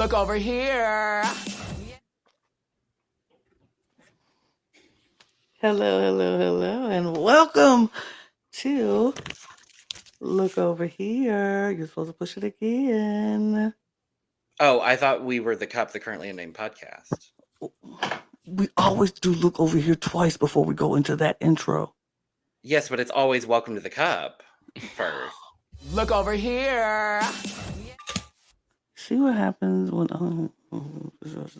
Look over here. Hello, and welcome to Look Over Here. You're supposed to push it again. Oh, I thought we were the Currently Unnamed Podcast. We always do Look Over Here twice before we go into that intro. Yes, but it's always Welcome to the Cup first. Look over here. See what happens when...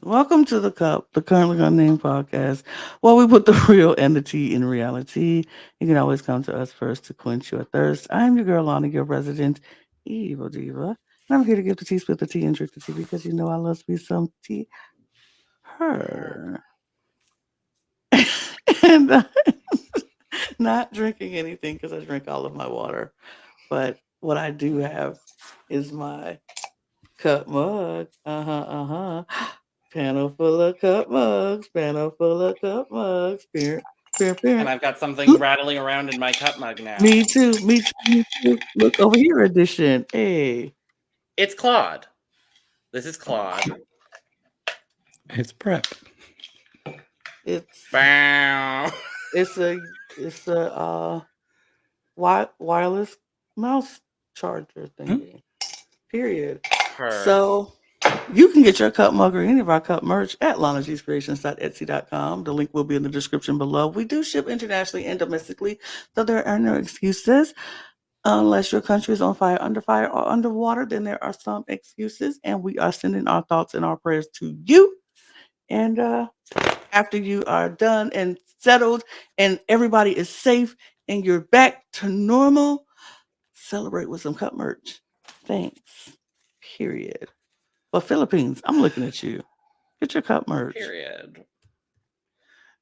Welcome to the Cup, the Currently Unnamed Podcast. Well, we put the real and the tea in reality. You can always come to us first to quench your thirst. I'm your girl, Lana, your resident evil diva. And I'm here to give the tea, split the tea, and drink the tea because you know I love me some tea. Her. And not drinking anything because I drink all of my water. But what I do have is my cup mug. Panel full of cup mugs. Panel full of cup mugs. Beer. And I've got something rattling around in my cup mug now. Me too. Look over here edition. Hey. It's Claude. This is Claude. It's Prep. It's Bow. it's a wireless mouse charger thingy. Period. So you can get your cup mug or any of our cup merch at lanascreations.etsy.com. The link will be in the description below. We do ship internationally and domestically, so there are no excuses. Unless your country is on fire, under fire, or underwater, then there are some excuses, and we are sending our thoughts and our prayers to you. And after you are done and settled and everybody is safe and you're back to normal, celebrate with some cup merch. Thanks. Period. Well, Philippines, I'm looking at you. Get your cup merch. Period.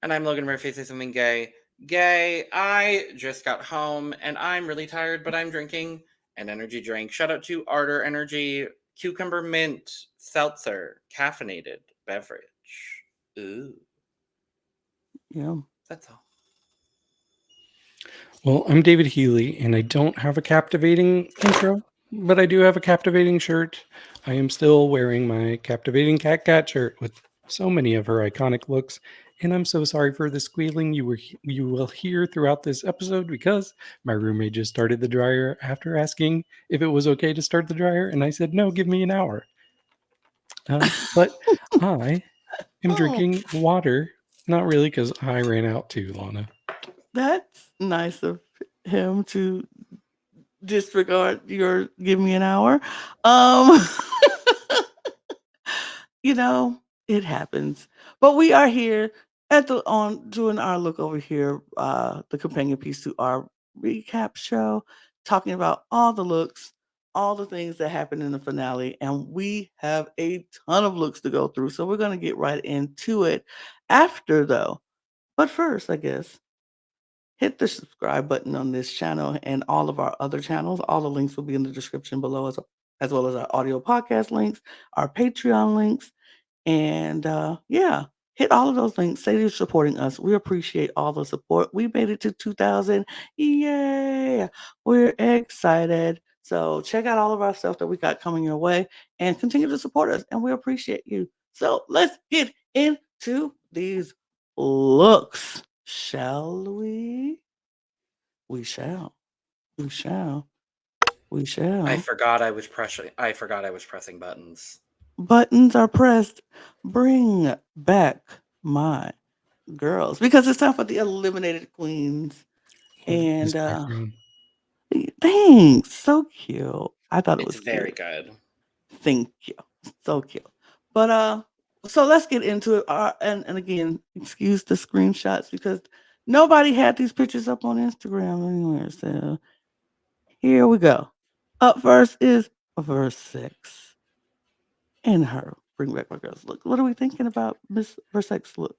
And I'm Logan Murphy. Say something gay. Gay. I just got home and I'm really tired, but I'm drinking an energy drink. Shout out to Ardor Energy Cucumber Mint Seltzer Caffeinated Beverage. Ooh. Yeah. That's all. Well, I'm David Healy, and I don't have a captivating intro, but I do have a captivating shirt. I am still wearing my captivating KatKat shirt with so many of her iconic looks, and I'm so sorry for the squealing you will hear throughout this episode because my roommate just started the dryer after asking if it was okay to start the dryer, and I said, no, give me an hour. But I am drinking water. Not really, because I ran out too, Lana. That's nice of him to disregard your give me an hour. You know, it happens. But we are here doing our Look Over Here, the companion piece to our recap show, talking about all the looks, all the things that happened in the finale, and we have a ton of looks to go through. So we're going to get right into it after, though. But first, I guess, hit the subscribe button on this channel and all of our other channels. All the links will be in the description below, as well as our audio podcast links, our Patreon links. And hit all of those links. Say you're supporting us. We appreciate all the support. We made it to 2,000. Yay! We're excited. So check out all of our stuff that we got coming your way and continue to support us. And we appreciate you. So let's get into these looks. Shall we? We shall. We shall. We shall. I forgot I was pressing buttons. Buttons are pressed. Bring back my girls because it's time for the eliminated queens. And thanks, so cute. I thought it was very cute. good. Thank you, so cute. But so let's get into it. And again, excuse the screenshots because nobody had these pictures up on Instagram anywhere. So here we go. Up first is Versex. And her bring back my girls look. What are we thinking about Miss Versex look?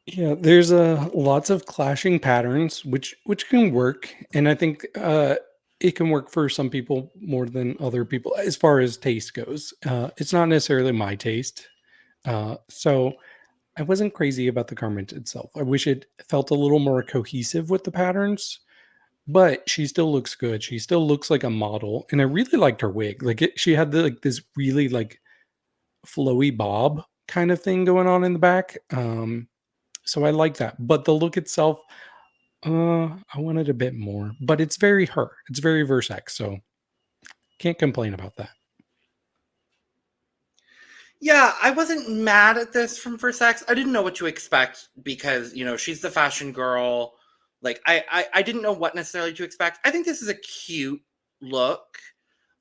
Yeah, there's lots of clashing patterns, which can work, and I think it can work for some people more than other people as far as taste goes. It's not necessarily my taste, so I wasn't crazy about the garment itself. I wish it felt a little more cohesive with the patterns, but she still looks good. She still looks like a model, and I really liked her wig. Like she had this really flowy bob kind of thing going on in the back. So I like that. But the look itself, I wanted a bit more. But it's very her. It's very Versex. So can't complain about that. Yeah, I wasn't mad at this from Versex. I didn't know what to expect because, she's the fashion girl. Like, I didn't know what necessarily to expect. I think this is a cute look.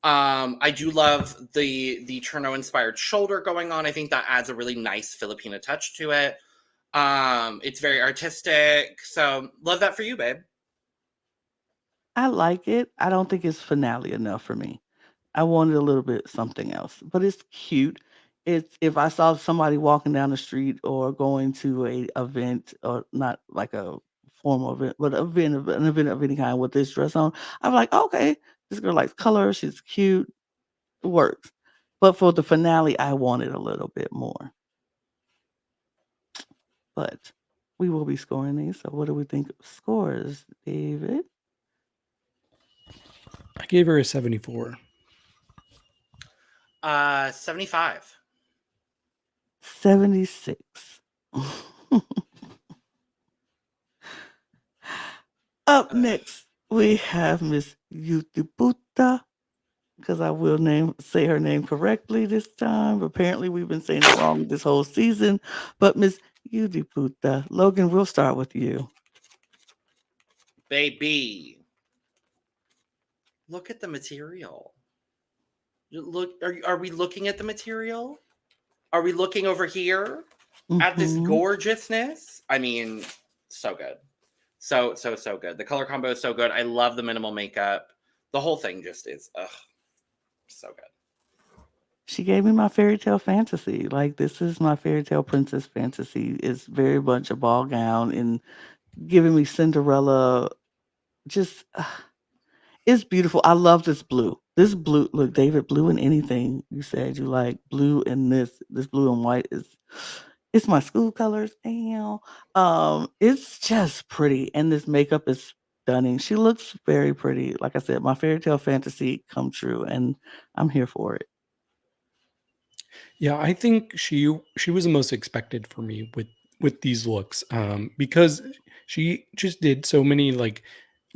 I do love the Cherno-inspired shoulder going on. I think that adds a really nice Filipina touch to it. It's very artistic. So, love that for you, babe. I like it. I don't think it's finale enough for me. I wanted a little bit something else, but it's cute. It's if I saw somebody walking down the street or going to a event, or not like a formal event, but an event of any kind with this dress on, I'm like, okay, this girl likes color. She's cute. It works. But for the finale, I wanted a little bit more. But we will be scoring these. So what do we think of scores, David? I gave her a 74. 75. 76. Up next, we have Miss Yudipota, because I will say her name correctly this time. Apparently, we've been saying it wrong this whole season. But Miss Yudipota, Logan, we'll start with you. Baby. Look at the material. Look, are we looking at the material? Are we looking over here at this gorgeousness? I mean, so good. So good. The color combo is so good. I love the minimal makeup. The whole thing just is, so good. She gave me my fairy tale fantasy. Like, this is my fairy tale princess fantasy. It's very much a ball gown and giving me Cinderella. Just, it's beautiful. I love this blue. This blue, look, David, blue in anything you said you like. Blue in this blue and white it's my school colors. Damn. It's just pretty. And this makeup is stunning. She looks very pretty. Like I said, my fairy tale fantasy come true, and I'm here for it. Yeah, I think she was the most expected for me with these looks, because she just did so many like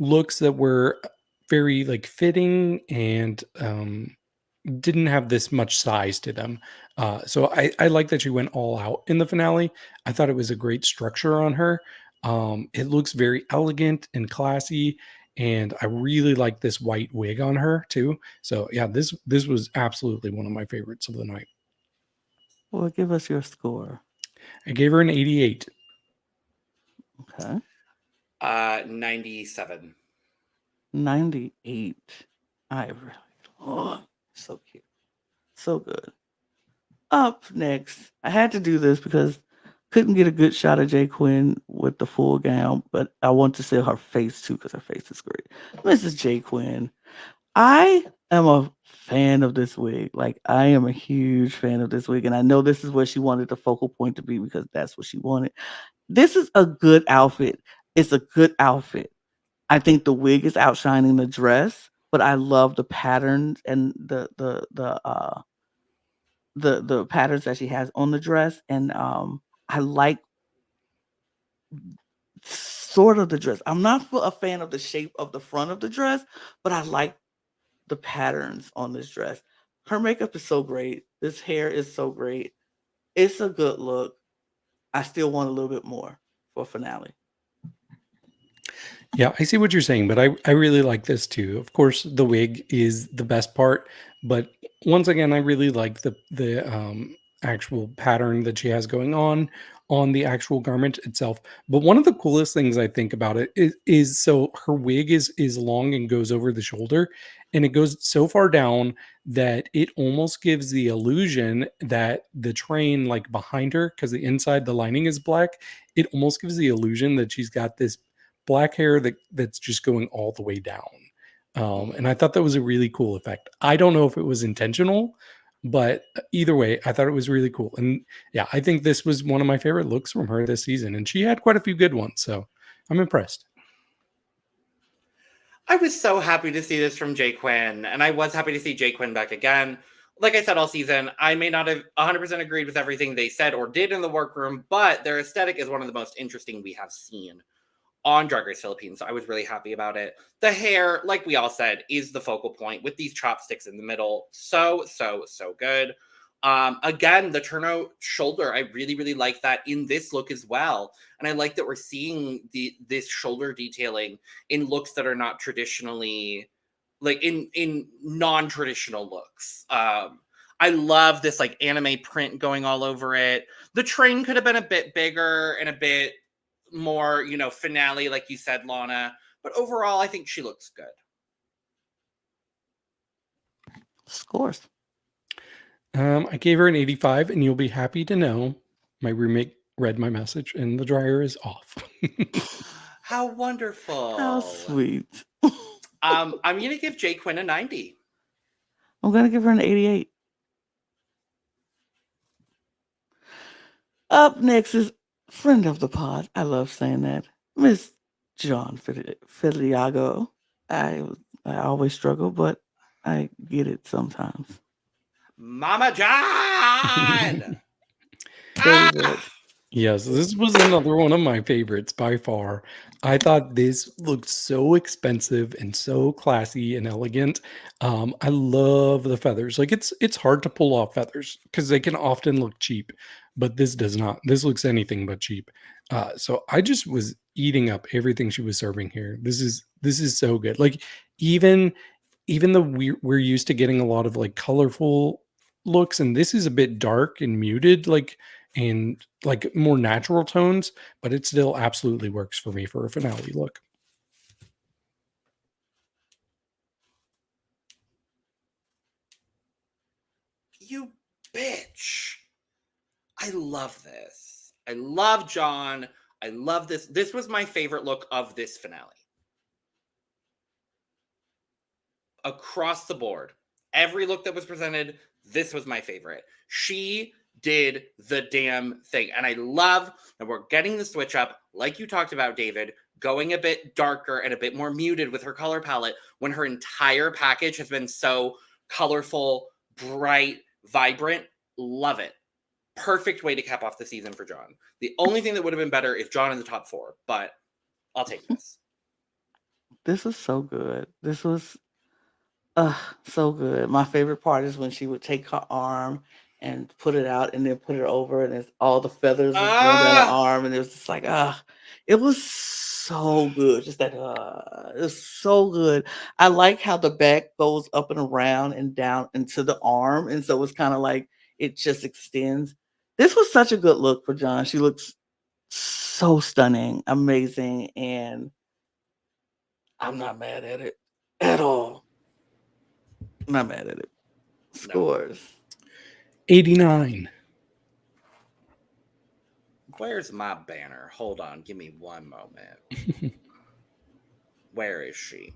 looks that were very like fitting and didn't have this much size to them. So I like that she went all out in the finale. I thought it was a great structure on her. It looks very elegant and classy, and I really like this white wig on her too. So yeah, this was absolutely one of my favorites of the night. Well, give us your score. I gave her an 88. Okay. 97. 98. So cute. So good. Up next, I had to do this because couldn't get a good shot of Quinn with the full gown, but I want to see her face too because her face is great. Mrs. Quinn, I am a fan of this wig. Like, I am a huge fan of this wig, and I know this is what she wanted the focal point to be because that's what she wanted. This is a good outfit. It's a good outfit. I think the wig is outshining the dress, but I love the patterns and the patterns that she has on the dress, and I like sort of the dress. I'm not a fan of the shape of the front of the dress, but I like the patterns on this dress. Her makeup is so great. This hair is so great. It's a good look. I still want a little bit more for finale. Yeah, I see what you're saying, but I really like this too. Of course, the wig is the best part, but once again, I really like the actual pattern that she has going on the actual garment itself. But one of the coolest things I think about it is so her wig is long and goes over the shoulder, and it goes so far down that it almost gives the illusion that the train like behind her, because the inside the lining is black, it almost gives the illusion that she's got this black hair that's just going all the way down. And I thought that was a really cool effect. I don't know if it was intentional, but either way, I thought it was really cool. And yeah, I think this was one of my favorite looks from her this season. And she had quite a few good ones. So I'm impressed. I was so happy to see this from Quinn, and I was happy to see Quinn back again. like I said all season, I may not have 100% agreed with everything they said or did in the workroom, but their aesthetic is one of the most interesting we have seen on Drag Race Philippines. So I was really happy about it. The hair, like we all said, is the focal point with these chopsticks in the middle. So good. Again, the turnout shoulder, I really, really like that in this look as well. And I like that we're seeing this shoulder detailing in looks that are not traditionally, like in non-traditional looks. I love this like anime print going all over it. The train could have been a bit bigger and a bit more, finale, like you said, Lana. But overall, I think she looks good. Scores. I gave her an 85, and you'll be happy to know my roommate read my message, and the dryer is off. How wonderful. How sweet. I'm going to give J. Quinn a 90. I'm going to give her an 88. Up next is friend of the pod. I love saying that. Miss John Fedellaga. I always struggle, but I get it sometimes. Mama John! David. Yes, this was another one of my favorites by far. I thought this looked so expensive and so classy and elegant. I love the feathers. Like it's hard to pull off feathers because they can often look cheap, but this does not. This looks anything but cheap. So I just was eating up everything she was serving here. This is so good. Like even though we're used to getting a lot of like colorful looks, and this is a bit dark and muted, and like more natural tones, but it still absolutely works for me for a finale look. You bitch. I love this. I love John. I love this. This was my favorite look of this finale. Across the board, every look that was presented, this was my favorite. She did the damn thing. And I love that we're getting the switch up, like you talked about, David, going a bit darker and a bit more muted with her color palette when her entire package has been so colorful, bright, vibrant. Love it. Perfect way to cap off the season for John. The only thing that would have been better is John in the top 4, but I'll take this. This was so good. This was so good. My favorite part is when she would take her arm and put it out and then put it over, and it's all the feathers was going down her arm, and it was just like, it was so good. Just that, it was so good. I like how the back goes up and around and down into the arm, and so it's kind of like it just extends. This was such a good look for John. She looks so stunning, amazing, and I'm not mad at it at all. Not mad at it. Scores. 89. Where's my banner? Hold on. Give me one moment. Where is she?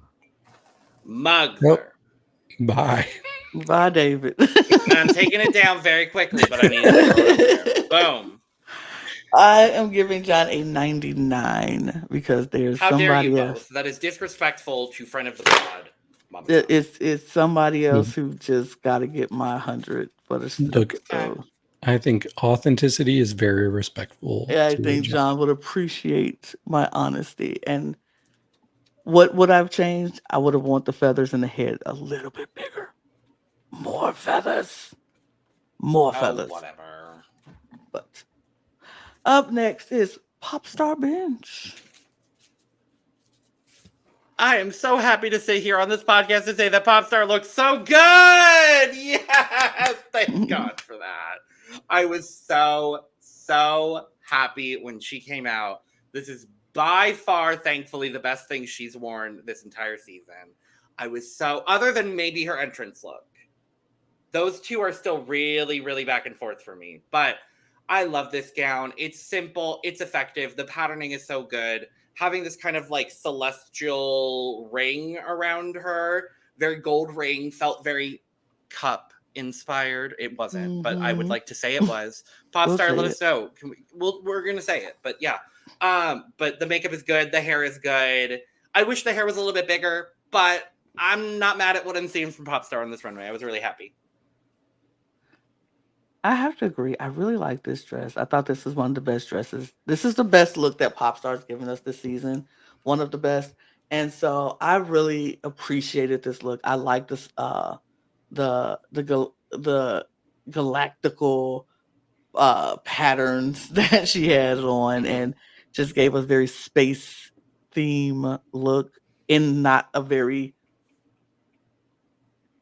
Mugler. Nope. Bye. Bye, David. I'm taking it down very quickly, but I need to go there. Boom. I am giving John a 99 because there's How dare somebody you else. both? That is disrespectful to friend of the pod. Mama. It's somebody else who just got to get my 100 for the Look, so. I think authenticity is very respectful. Yeah, I think John would appreciate my honesty. And what I've changed, I would have want the feathers in the head a little bit bigger. More feathers. More feathers. Whatever. But up next is Popstar Bench. I am so happy to sit here on this podcast and say that Popstar looks so good. Yes, thank God for that. I was so happy when she came out. This is by far, thankfully, the best thing she's worn this entire season. I was so, other than maybe her entrance look. Those two are still really, really back and forth for me. But I love this gown. It's simple. It's effective. The patterning is so good. Having this kind of like celestial ring around her, very gold ring, felt very cup inspired. It wasn't, but I would like to say it was. Popstar, let us know. We're gonna say it, but yeah. But the makeup is good. The hair is good. I wish the hair was a little bit bigger, but I'm not mad at what I'm seeing from Popstar on this runway. I was really happy. I have to agree. I really like this dress. I thought this was one of the best dresses. This is the best look that Popstar's given us this season. One of the best. And so I really appreciated this look. I like this the galactical patterns that she had on, and just gave us very space theme look in not a very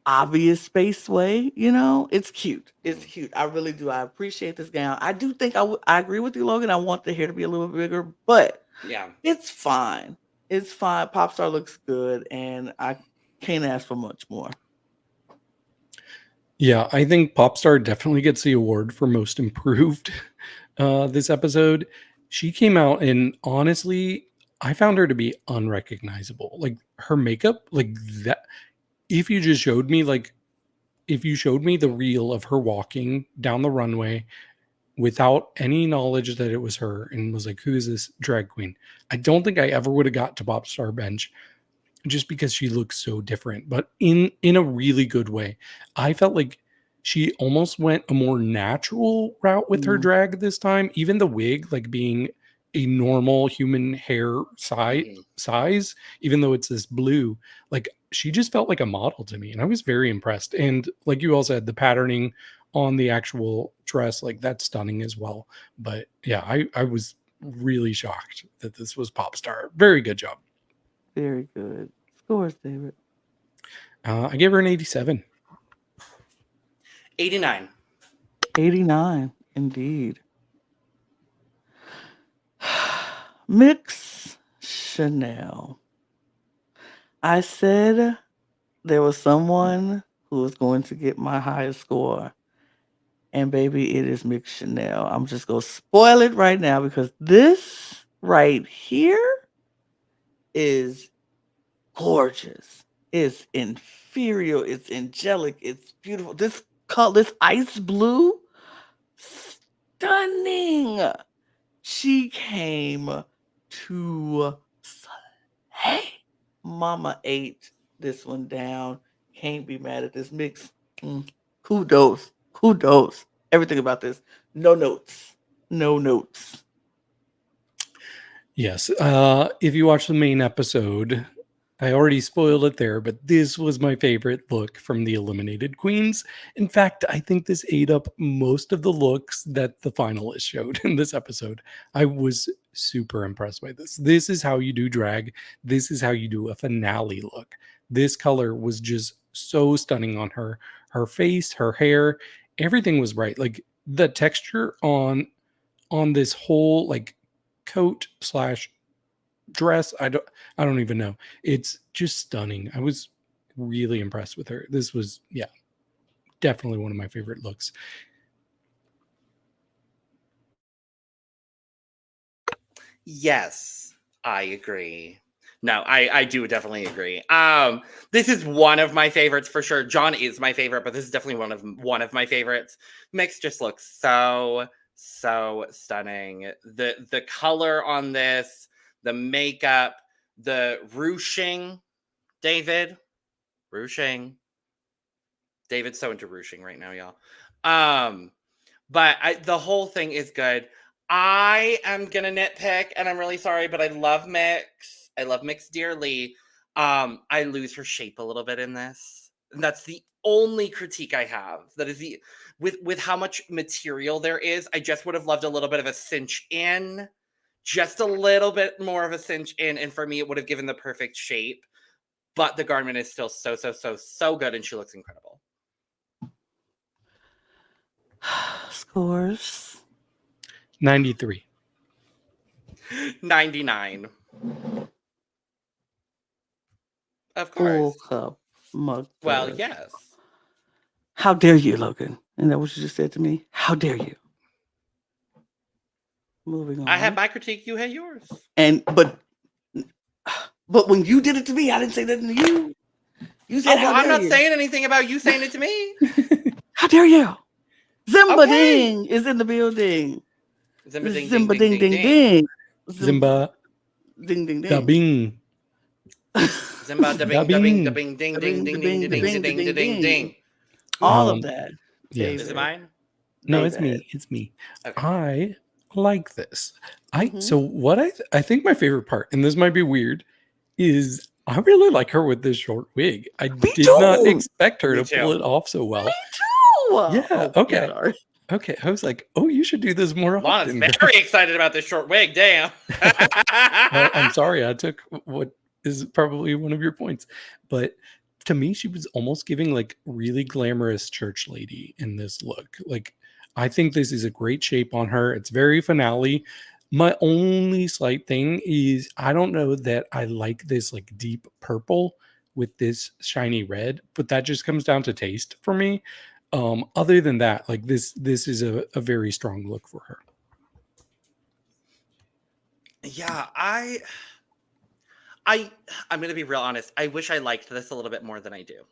obvious space way. It's cute. It's cute. I really do. I appreciate this gown. I do think I agree with you, Logan. I want the hair to be a little bit bigger, but Yeah. it's fine. It's fine. Popstar looks good, and I can't ask for much more. Yeah, I think Popstar definitely gets the award for most improved this episode. She came out and honestly, I found her to be unrecognizable. Like her makeup, like that. If you just showed me, if you showed me the reel of her walking down the runway without any knowledge that it was her and was like, who is this drag queen? I don't think I ever would have got to Popstar Bench just because she looks so different, but in a really good way. I felt like she almost went a more natural route with her drag this time. Even the wig, like being a normal human hair size, even though it's this blue, like she just felt like a model to me, and I was very impressed. And like you all said, the patterning on the actual dress, like that's stunning as well. But yeah, I was really shocked that this was Popstar. Very good job. Very good. Scores, David. I gave her an 87. 89. 89, indeed. Myx Chanel. I said there was someone who was going to get my highest score. And baby, it is Myx Chanel. I'm just going to spoil it right now, because this right here is gorgeous. It's inferior. It's angelic. It's beautiful. This color, this ice blue, stunning. She came to slay. Mama ate this one down. Can't be mad at this mix. Kudos. Everything about this. No notes. Yes. If you watch the main episode, I already spoiled it there, but this was my favorite look from the eliminated queens. In fact, I think this ate up most of the looks that the finalists showed in this episode. I was super impressed by this. This is how you do drag. This is how you do a finale look. This color was just so stunning on her. Her face, her hair, everything was right. Like the texture on this whole like coat slash dress, I don't even know. It's just stunning. I was really impressed with her. This was, yeah, definitely one of my favorite looks. Yes, I agree. No, I do definitely agree. This is one of my favorites for sure. John is my favorite, but this is definitely one of my favorites. Myx just looks so stunning. The color on this, the makeup, the ruching. David's so into ruching right now, y'all. But the whole thing is good. I am gonna nitpick, and I'm really sorry, but I love Myx. I love Myx dearly. I lose her shape a little bit in this. And that's the only critique I have. That is with how much material there is. I just would have loved a little bit of a cinch in. Just a little bit more of a cinch in, and for me, it would have given the perfect shape. But the garment is still so good, and she looks incredible. Scores. 93. 99. Of Full course. cup mug. Well, yes. How dare you, Logan? Isn't that what you just said to me? How dare you? Moving on. I had my critique, you had yours. But when you did it to me, I didn't say nothing to you. You said, I'm not saying anything about you saying it to me. How dare you? Zymba Ding is in the building. Zymba Ding, Zymba ding, Ding Ding. Zymba Ding Ding Da Ding. Bing. Zymba da bing, da bing, da bing, ding, ding, ding, ding, ding, ding, ding, ding, ding. All of that. Yes. Is it mine? No, it's David. me. It's me. Okay. I like this. Mhm. So what I think my favorite part, and this might be weird, is I really like her with this short wig. I Me did not too. expect her Me to pull too. it off so Me well. too. Yeah. Oh, Okay. sorry. Okay. I was like, oh, you should do this more Lana's often, girl. very excited about this short wig. Damn. Well, I'm sorry. I took what is probably one of your points, but to me, she was almost giving like really glamorous church lady in this look. Like, I think this is a great shape on her. It's very finale. My only slight thing is I don't know that I like this like deep purple with this shiny red, but that just comes down to taste for me. Other than that, like this is a very strong look for her. Yeah, I'm gonna be real honest. I wish I liked this a little bit more than I do.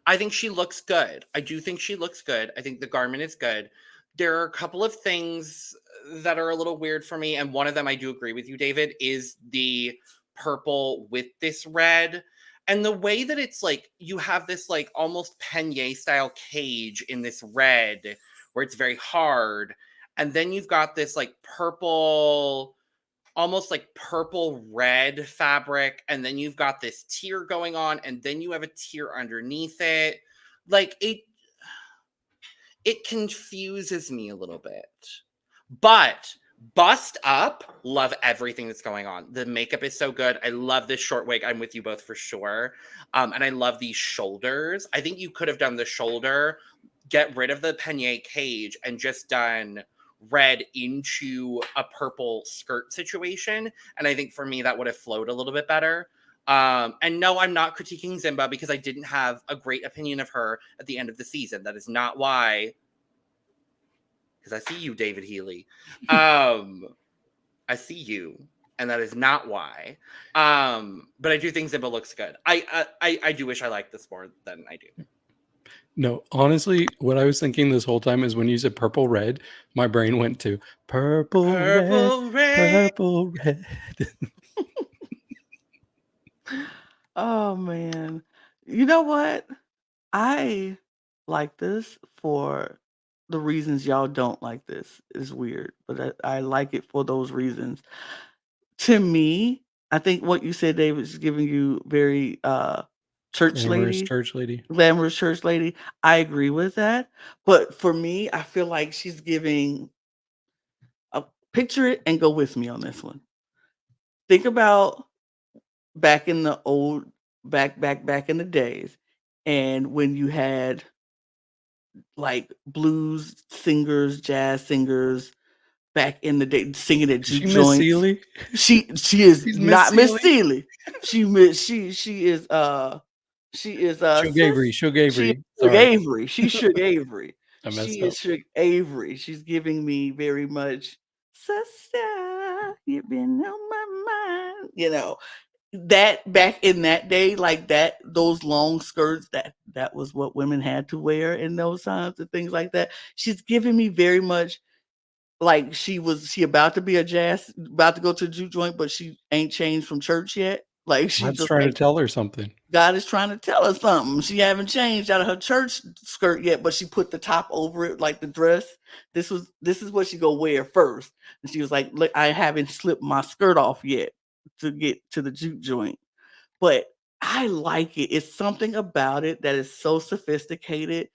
I think she looks good. I do think she looks good. I think the garment is good. There are a couple of things that are a little weird for me, and one of them I do agree with you, David, is the purple with this red. And the way that it's like you have this like almost peigne style cage in this red where it's very hard. And then you've got this like purple, almost like purple red fabric, and then you've got this tier going on, and then you have a tier underneath it. Like it confuses me a little bit. But bust up, love everything that's going on. The makeup is so good. I love this short wig. I'm with you both for sure. And I love these shoulders. I think you could have done the shoulder, get rid of the peigne cage, and just done red into a purple skirt situation. And I think for me, that would have flowed a little bit better. And no, I'm not critiquing Zymba because I didn't have a great opinion of her at the end of the season. That is not why. Because I see you, David Healy. I see you, and that is not why. But I do think Zymba looks good. I do wish I liked this more than I do. No, honestly, what I was thinking this whole time is when you said purple red, my brain went to purple red, purple red. Oh man. You know what? I like this for the reasons y'all don't like this. It's weird, but I like it for those reasons. To me, I think what you said, David, is giving you very church Glamorous lady, church lady. glamorous church lady. I agree with that. But for me, I feel like she's giving picture it and go with me on this one. Think about back in the old back in the days, and when you had like blues singers, jazz singers back in the day singing at Is juke she Miss joints. Seeley? She is She's Miss not Miss Seeley. Seeley. She is Shug Avery. Shug Avery. Shook Sorry, Avery. She's Shook Avery. I messed She up. is Shook Avery. She's giving me very much, sister, you've been on my mind. You know, that back in that day, like that, those long skirts, that was what women had to wear in those times and things like that. She's giving me very much like she about to be about to go to a juke joint, but she ain't changed from church yet. Like she's God's just trying to like, tell her something. God is trying to tell her something. She haven't changed out of her church skirt yet, but she put the top over it like the dress. This is what she go wear first. And she was like, look, I haven't slipped my skirt off yet to get to the juke joint. But I like it. It's something about it that is so sophisticated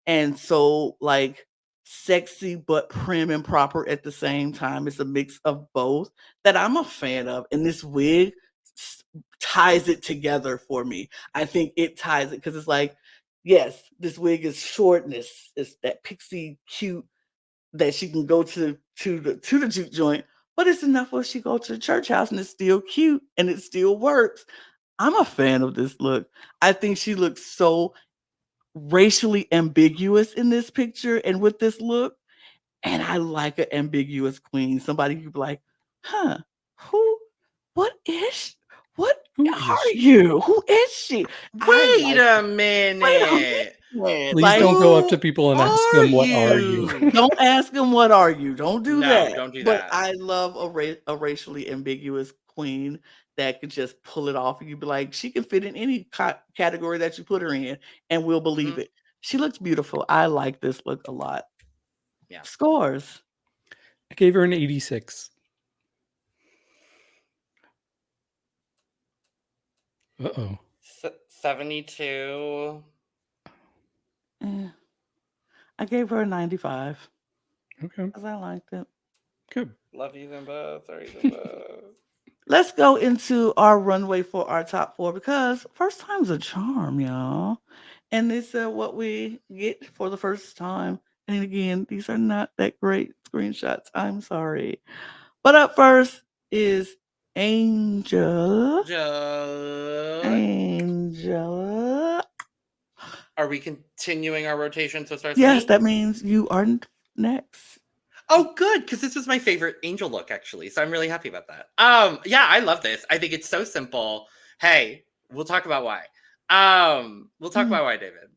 and so like sexy but prim and proper at the same time. It's a mix of both that I'm a fan of. And this wig ties it together for me. I think it ties it because it's like, yes, this wig is shortness. It's that pixie cute that she can go to the juke joint, but it's enough where she go to the church house and it's still cute and it still works. I'm a fan of this look. I think she looks so racially ambiguous in this picture and with this look. And I like an ambiguous queen. Somebody who'd be like, huh, what is she? What Who are is she? you? Who is she? Wait a Wait a minute. minute. Please Like, don't go up to Who people and ask are them, what are you? you? don't ask them what are you. Don't do No, that. don't do But that. I love a racially ambiguous queen that could just pull it off, and you'd be like, she can fit in any category that you put her in, and we'll believe Mhm. it. She looks beautiful. I like this look a lot. Yeah. Scores. I gave her an 86. Uh-oh. 72. I gave her a 95 Okay. because I liked it. Good. Love you them both. Sorry, them both. Let's go into our runway for our top 4 because first time's a charm, y'all. And this is what we get for the first time. And again, these are not that great screenshots. I'm sorry. But up first is Angel. Angel. Are we continuing our rotation? So it starts Yes, with me? that means you are next. Oh, good, because this was my favorite Angel look, actually. So I'm really happy about that. Yeah, I love this. I think it's so simple. Hey, we'll talk about why. We'll talk about why, David.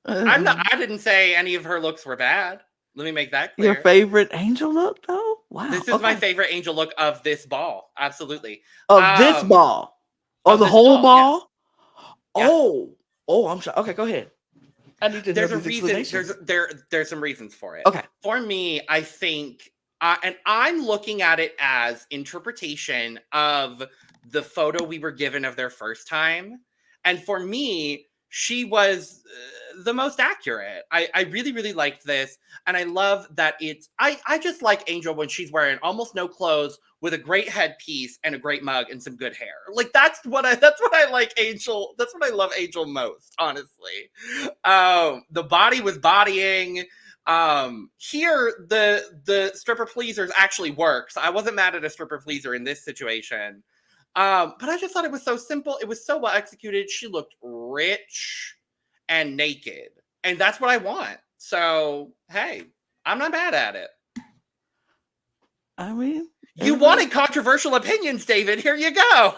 I didn't say any of her looks were bad. Let me make that clear. Your favorite Angel look, though? Wow. This is my favorite Angel look of this ball. Absolutely. Of this ball? Or the whole ball? Yes. Oh, I'm sorry. Okay, go ahead. I need to know There's a these reason. explanations. There's some reasons for it. Okay. For me, I think, and I'm looking at it as interpretation of the photo we were given of their first time. And for me, she was the most accurate. I really, really liked this. And I love that I just like Angel when she's wearing almost no clothes with a great headpiece and a great mug and some good hair. Like that's what I like Angel. That's what I love Angel most, honestly. The body was bodying. Here the stripper pleasers actually works. I wasn't mad at a stripper pleaser in this situation. But I just thought it was so simple. It was so well executed. She looked rich and naked. And that's what I want. So, hey, I'm not mad at it. I mean, you wanted controversial opinions, David. Here you go.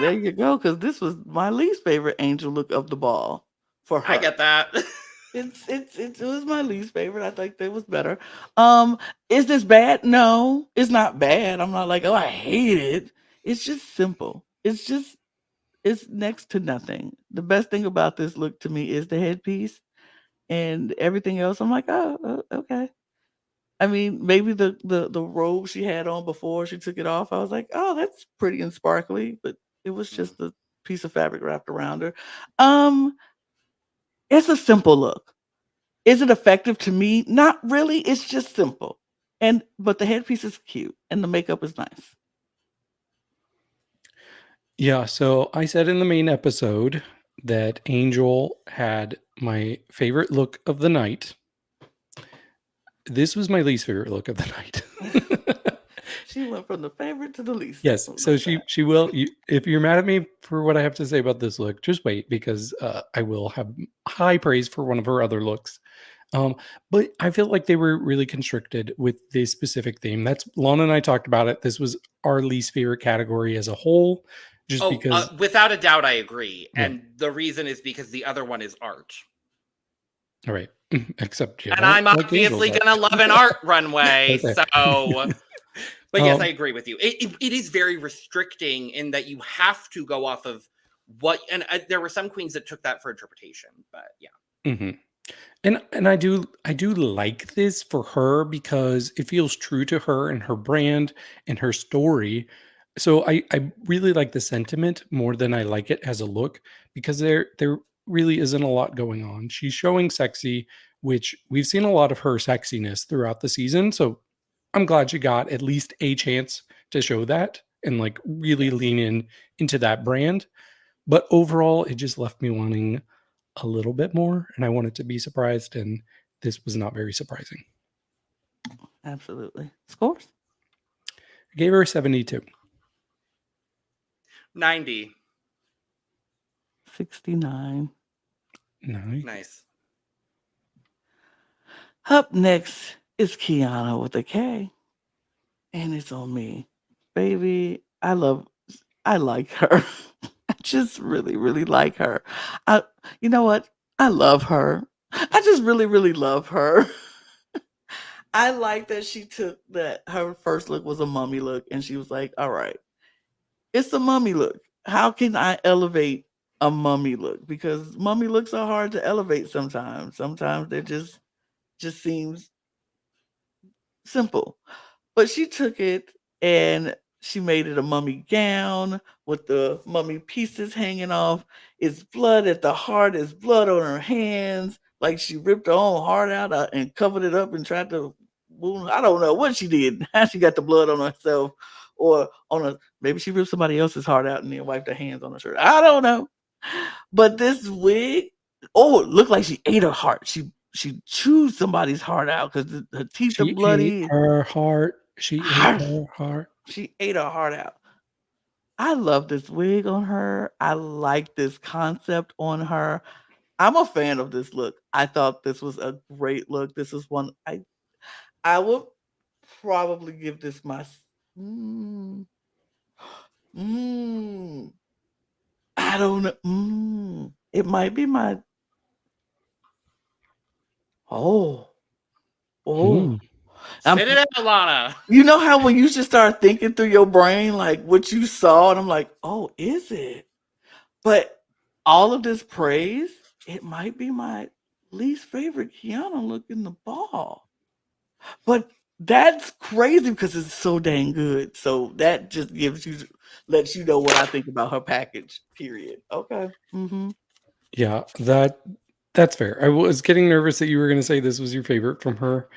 There you go, because this was my least favorite Angel look of the ball for her. I get that. It was my least favorite. I think that was better. Is this bad? No, it's not bad. I'm not like, oh, I hate it. It's just simple. It's next to nothing. The best thing about this look to me is the headpiece, and everything else. I'm like, oh, okay. I mean, maybe the robe she had on before she took it off, I was like, oh, that's pretty and sparkly, but it was just a piece of fabric wrapped around her. It's a simple look. Is it effective to me? Not really. It's just simple. But the headpiece is cute and the makeup is nice. Yeah, so I said in the main episode that Angel had my favorite look of the night. This was my least favorite look of the night. She went from the favorite to the least. Yes, so she will. If you're mad at me for what I have to say about this look, just wait, because I will have high praise for one of her other looks. But I feel like they were really constricted with this specific theme. That's Lana and I talked about it. This was our least favorite category as a whole. Just because, without a doubt, I agree. Yeah. And the reason is because the other one is art. All right. Except and I'm obviously going to love an art runway. Okay. So, but yes, I agree with you. It is very restricting in that you have to go off of what, and there were some queens that took that for interpretation, but yeah. Mm-hmm. And I do like this for her because it feels true to her and her brand and her story. So I really like the sentiment more than I like it as a look, because there really isn't a lot going on. She's showing sexy, which we've seen a lot of her sexiness throughout the season. So I'm glad she got at least a chance to show that and like really lean into that brand. But overall, it just left me wanting a little bit more, and I wanted to be surprised, and this was not very surprising. Absolutely. Scores? I gave her a 72. 90. 69. Nice. Up next is Khianna with a K. And it's on me. Baby, I like her. I just really, really like her. You know what? I love her. I just really, really love her. I like that she took that her first look was a mummy look, and she was like, all right, it's a mummy look. How can I elevate a mummy look? Because mummy looks are hard to elevate sometimes. Sometimes they just seems Simple. But she took it and she made it a mummy gown with the mummy pieces hanging off. It's blood at the heart. It's blood on her hands. Like she ripped her own heart out and covered it up and tried to wound. I don't know what she did. How she got the blood on herself or on a maybe she ripped somebody else's heart out and then wiped her hands on her shirt. I don't know. But this wig, it looked like she ate her heart. She chewed somebody's heart out because her teeth are She ate bloody. her heart. She ate her heart. She ate her heart out. I love this wig on her. I like this concept on her. I'm a fan of this look. I thought this was a great look. This is one I would probably give this my I don't know. It might be my Spit it out, Lana. You know how when you just start thinking through your brain, like what you saw, and I'm like, oh, is it? But all of this praise, it might be my least favorite Khianna look in the ball. But that's crazy because it's so dang good. So that just lets you know what I think about her package, period. Okay. Mm-hmm. Yeah, that's fair. I was getting nervous that you were going to say this was your favorite from her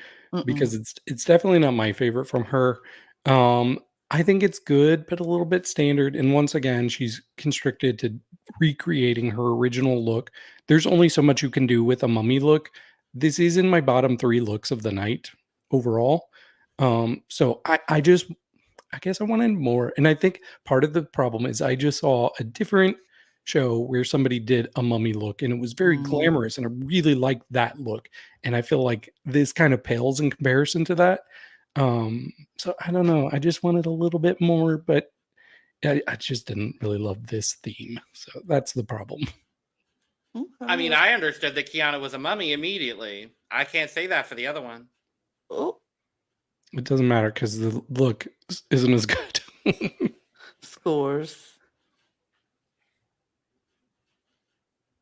because it's definitely not my favorite from her. I think it's good, but a little bit standard. And once again, she's constricted to recreating her original look. There's only so much you can do with a mummy look. This is in my bottom 3 looks of the night overall. So I guess I wanted more. And I think part of the problem is I just saw a different show where somebody did a mummy look and it was very glamorous and I really liked that look. And I feel like this kind of pales in comparison to that. So I don't know. I just wanted a little bit more, but I just didn't really love this theme. So that's the problem. Okay. I mean, I understood that Khianna was a mummy immediately. I can't say that for the other one. Oh. It doesn't matter because the look isn't as good. Scores.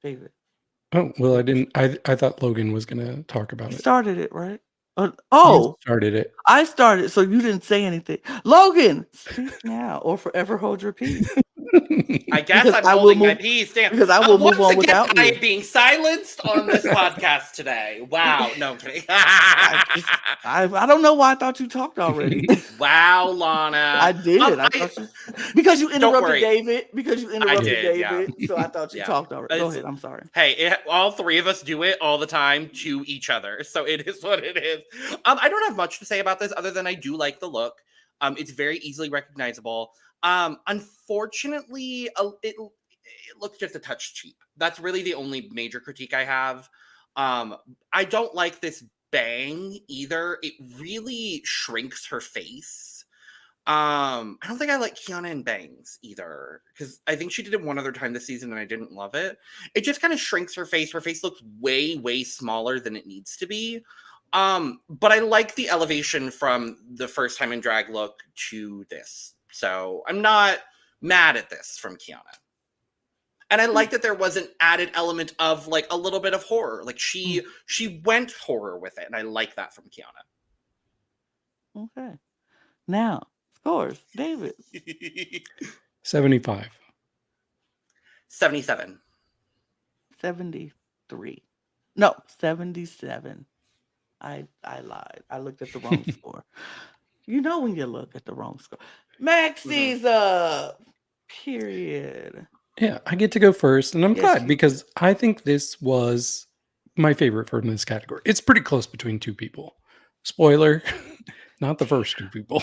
David. Oh, well, I didn't. I thought Logan was going to talk about it. Started it, right? You started it. I started, so you didn't say anything. Logan, speak now or forever hold your peace. I guess I'm holding my peace. Damn. Because I will move on without I you. am being silenced on this podcast today. Wow. No, I'm kidding. I don't know why I thought you talked already. Wow, Lana. I did. Because you interrupted David. Because you interrupted David. Yeah. So I thought you talked already. Go ahead. I'm sorry. Hey, all 3 of us do it all the time to each other. So it is what it is. I don't have much to say about this other than I do like the look. It's very easily recognizable. Unfortunately, it looks just a touch cheap. That's really the only major critique I have. I don't like this bang either. It really shrinks her face. I don't think I like Khianna in bangs either because I think she did it one other time this season and I didn't love it. It just kind of shrinks her face. Her face looks way, way smaller than it needs to be. But I like the elevation from the first time in drag look to this. So I'm not mad at this from Khianna. And I like that there was an added element of like a little bit of horror. Like she went horror with it. And I like that from Khianna. Okay. Now, scores. David. 75. 77. 73. No, 77. I lied. I looked at the wrong score. You know when you look at the wrong score. Maxie's up. Period. Yeah, I get to go first, and I'm glad because I think this was my favorite from this category. It's pretty close between 2 people. Spoiler, not the first 2 people.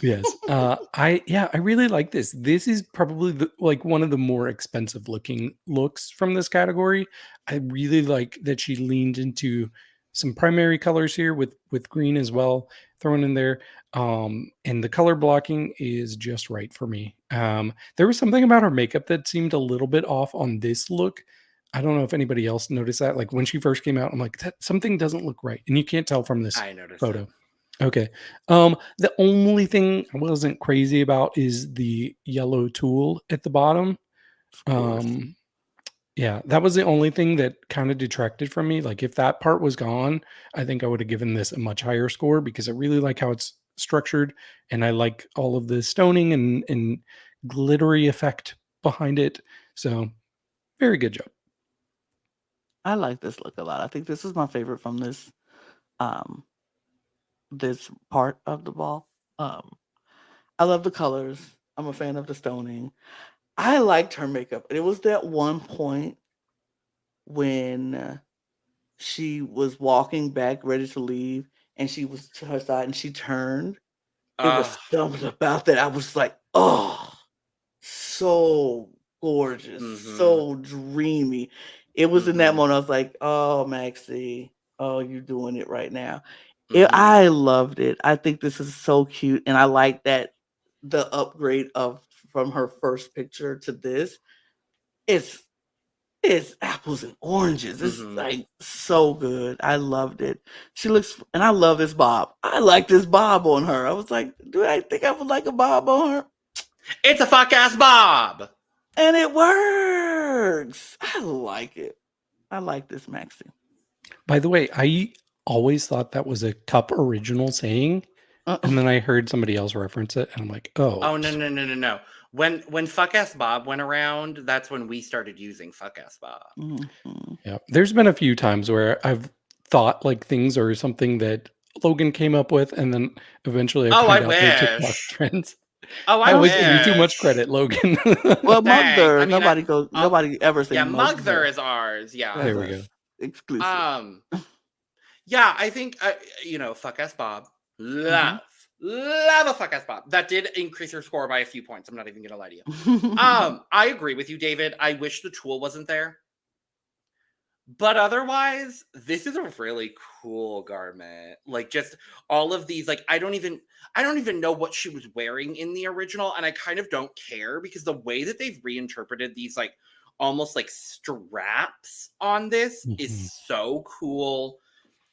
Yes. I really like this. This is probably one of the more expensive looking looks from this category. I really like that she leaned into some primary colors here with green as well thrown in there. And the color blocking is just right for me. There was something about her makeup that seemed a little bit off on this look. I don't know if anybody else noticed that. Like when she first came out, I'm like, that something doesn't look right. And you can't tell from this photo. Okay. The only thing I wasn't crazy about is the yellow tool at the bottom. Yeah, that was the only thing that kind of detracted from me. Like if that part was gone, I think I would have given this a much higher score because I really like how it's structured and I like all of the stoning and glittery effect behind it. So very good job. I like this look a lot. I think this is my favorite from um this part of the ball. I love the colors. I'm a fan of the stoning. I liked her makeup. It was that one point when she was walking back, ready to leave, and she was to her side, and she turned. It was Ugh. something about that. I was like, oh, so gorgeous, Mhm. so dreamy. It was in that Mhm. moment I was like, oh, Maxie, oh, you're doing it right now. Mhm. I loved it. I think this is so cute, and I like that the upgrade from her first picture to this. It's apples and oranges. It's Mhm. like so good. I loved it. She looks, and I love this bob. I like this bob on her. I was like, do I think I would like a bob on her? It's a fuck ass bob. And it works. I like it. I like this Maxie. By the way, I always thought that was a Cup original saying. And then I heard somebody else reference it, and I'm like, oh. Oh no. When fuck ass Bob went around, that's when we started using fuck ass Bob. Mm-hmm. Yeah. There's been a few times where I've thought like things are something that Logan came up with, and then eventually I find out they're TikTok wish. trends. Oh, I I always wish. give you too much credit, Logan. Well, Thanks. Mugther, I mean, nobody ever says yeah, Mugther. Mugther is ours. Yeah. There we That's go. Exclusive. Yeah, I think fuck ass Bob. Love a fuck ass Bob. That did increase her score by a few points. I'm not even gonna lie to you. I agree with you, David. I wish the tool wasn't there. But otherwise, this is a really cool garment. Like just all of these, like I don't even know what she was wearing in the original, and I kind of don't care because the way that they've reinterpreted these like almost like straps on this is so cool.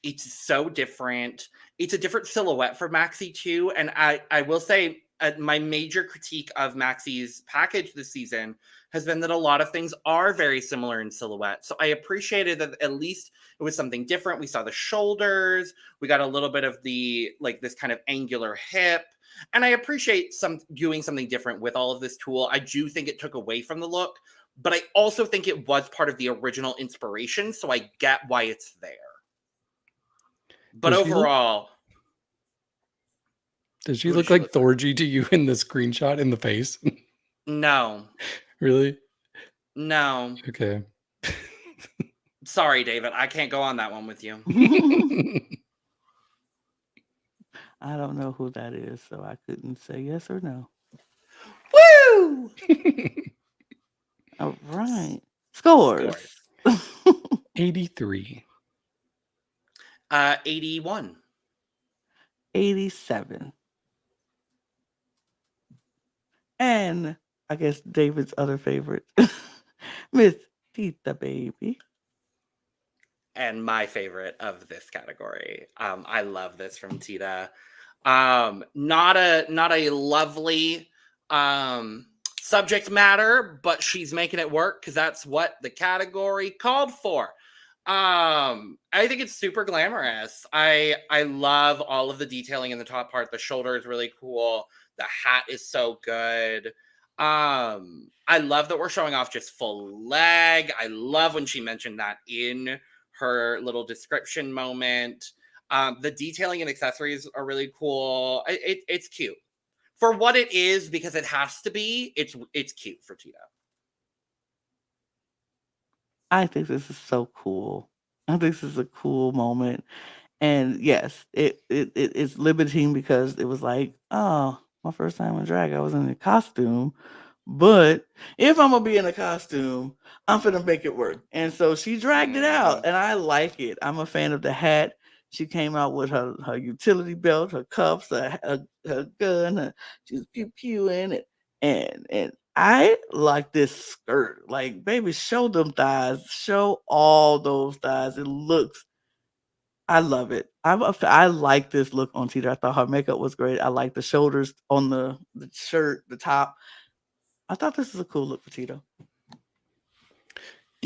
It's so different. It's a different silhouette for Maxie too. And I will say my major critique of Maxie's package this season has been that a lot of things are very similar in silhouette. So I appreciated that at least it was something different. We saw the shoulders. We got a little bit of the like this kind of angular hip. And I appreciate doing something different with all of this tool. I do think it took away from the look, but I also think it was part of the original inspiration. So I get why it's there. But overall, does she look like Thorgy to you in the screenshot in the face? No. Really? No. Okay. Sorry, David. I can't go on that one with you. I don't know who that is, so I couldn't say yes or no. Woo! All right. Scores. 83. 81. 87. And I guess David's other favorite, Miss Tita, baby. And my favorite of this category. I love this from Tita. Not a lovely subject matter, but she's making it work because that's what the category called for. I think it's super glamorous. I love all of the detailing in the top part. The shoulder is really cool. The hat is so good. I love that we're showing off just full leg. I love when she mentioned that in her little description moment. The detailing and accessories are really cool. It's cute for what it is because it has to be. It's cute for Tita. I think this is so cool. I think this is a cool moment. And yes, it's limiting because it was like, oh, my first time in drag, I was in a costume. But if I'm gonna be in a costume, I'm gonna make it work. And so she dragged it out, and I like it. I'm a fan of the hat. She came out with her utility belt, her cuffs, her gun. She was pew pewing it, and I like this skirt. Like, baby, show them thighs, show all those thighs. It looks. I love it. I like this look on Tita. I thought her makeup was great. I like the shoulders on the shirt, the top. I thought this was a cool look for Tita.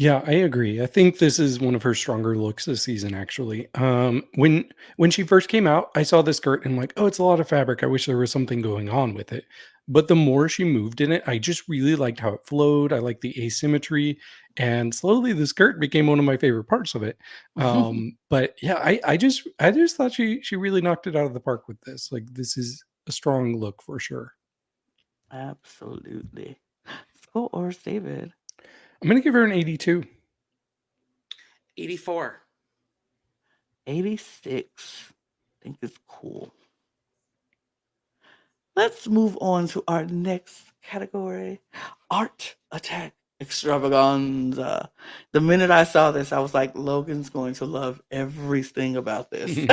Yeah, I agree. I think this is one of her stronger looks this season, actually. When she first came out, I saw this skirt and I'm like, oh, it's a lot of fabric. I wish there was something going on with it. But the more she moved in it, I just really liked how it flowed. I liked the asymmetry, and slowly the skirt became one of my favorite parts of it. But yeah, I just thought she really knocked it out of the park with this. Like, this is a strong look for sure. Absolutely. Scores, David. I'm gonna give her an 82. 84. 86. I think it's cool. Let's move on to our next category, Art Attack Extravaganza. The minute I saw this, I was like, Logan's going to love everything about this.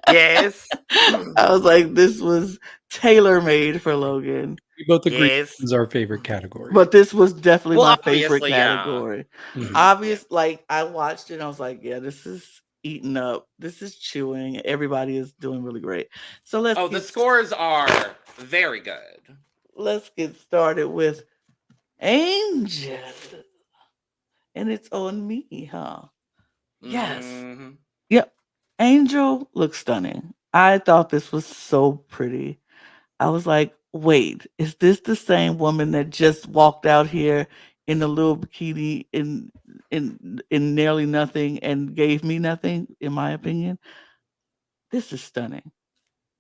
Yes. I was like, this was tailor-made for Logan. We both agree Yes. this is our favorite category. But this was definitely Well, my favorite obviously, yeah. category. Mhm. Obvious, like I watched it and I was like, yeah, this is eating up. This is chewing. Everybody is doing really great. So let's Oh, the get, scores are very good. let's get started with Angel. And it's on me, huh? Yes. Mhm. Yep. Angel looks stunning. I thought this was so pretty. I was like, wait, is this the same woman that just walked out here in a little bikini in nearly nothing and gave me nothing, in my opinion? This is stunning.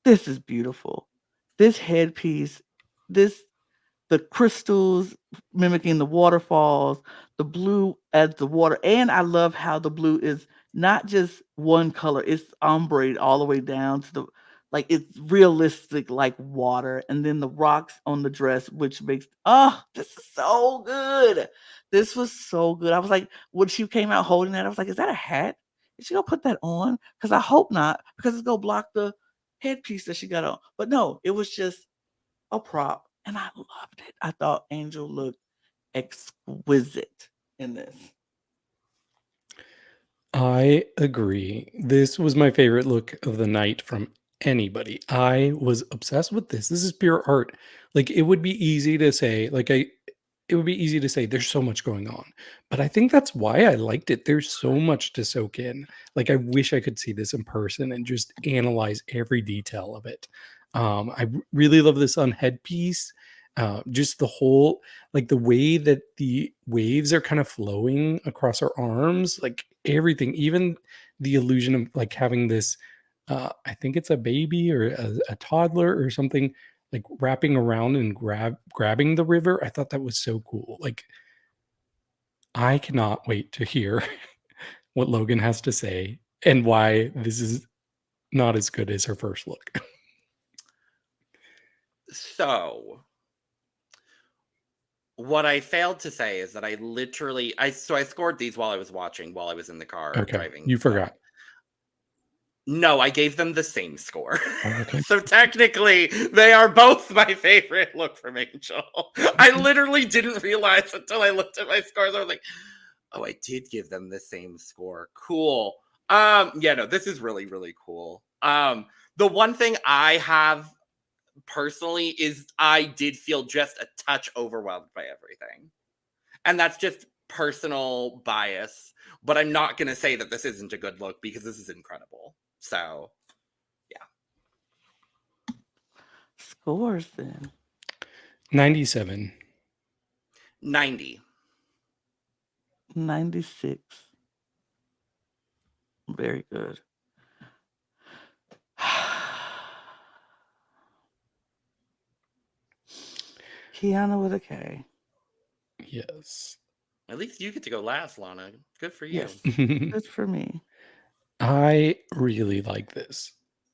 This is beautiful. This headpiece, this the crystals mimicking the waterfalls, the blue as the water. And I love how the blue is not just one color, it's ombre all the way down to the like it's realistic like water. And then the rocks on the dress, which makes this is so good. This was so good. I was like, when she came out holding that, I was like, is that a hat? Is she gonna put that on? Because I hope not, because it's gonna block the headpiece that she got on. But no, it was just a prop, and I loved it. I thought Angel looked exquisite in this. I agree. This was my favorite look of the night from anybody. I was obsessed with this. This is pure art. Like, it would be easy to say, it would be easy to say there's so much going on. But I think that's why I liked it. There's so much to soak in. Like, I wish I could see this in person and just analyze every detail of it. Really love this on headpiece. Just the whole, like the way that the waves are kind of flowing across her arms, like everything, even the illusion of like having this, I think it's a baby or a toddler or something, like wrapping around and grabbing the river. I thought that was so cool. Like, I cannot wait to hear what Logan has to say and why this is not as good as her first look. So, what I failed to say is that I literally I scored these while I was watching, while I was in the car Okay, driving. you forgot. No, I gave them the same score. Oh, okay. So technically, they are both my favorite look from Angel. I literally didn't realize until I looked at my scores. I was like, oh, I did give them the same score. Cool. Yeah, no, this is really, really cool. The one thing I have personally is I did feel just a touch overwhelmed by everything. And that's just personal bias. But I'm not going to say that this isn't a good look because this is incredible. So, yeah. Scores then. 97. 90. 96. Very good. Khianna with a K. Yes. At least you get to go last, Lana. Good for you. Yes. Good for me. I really like this.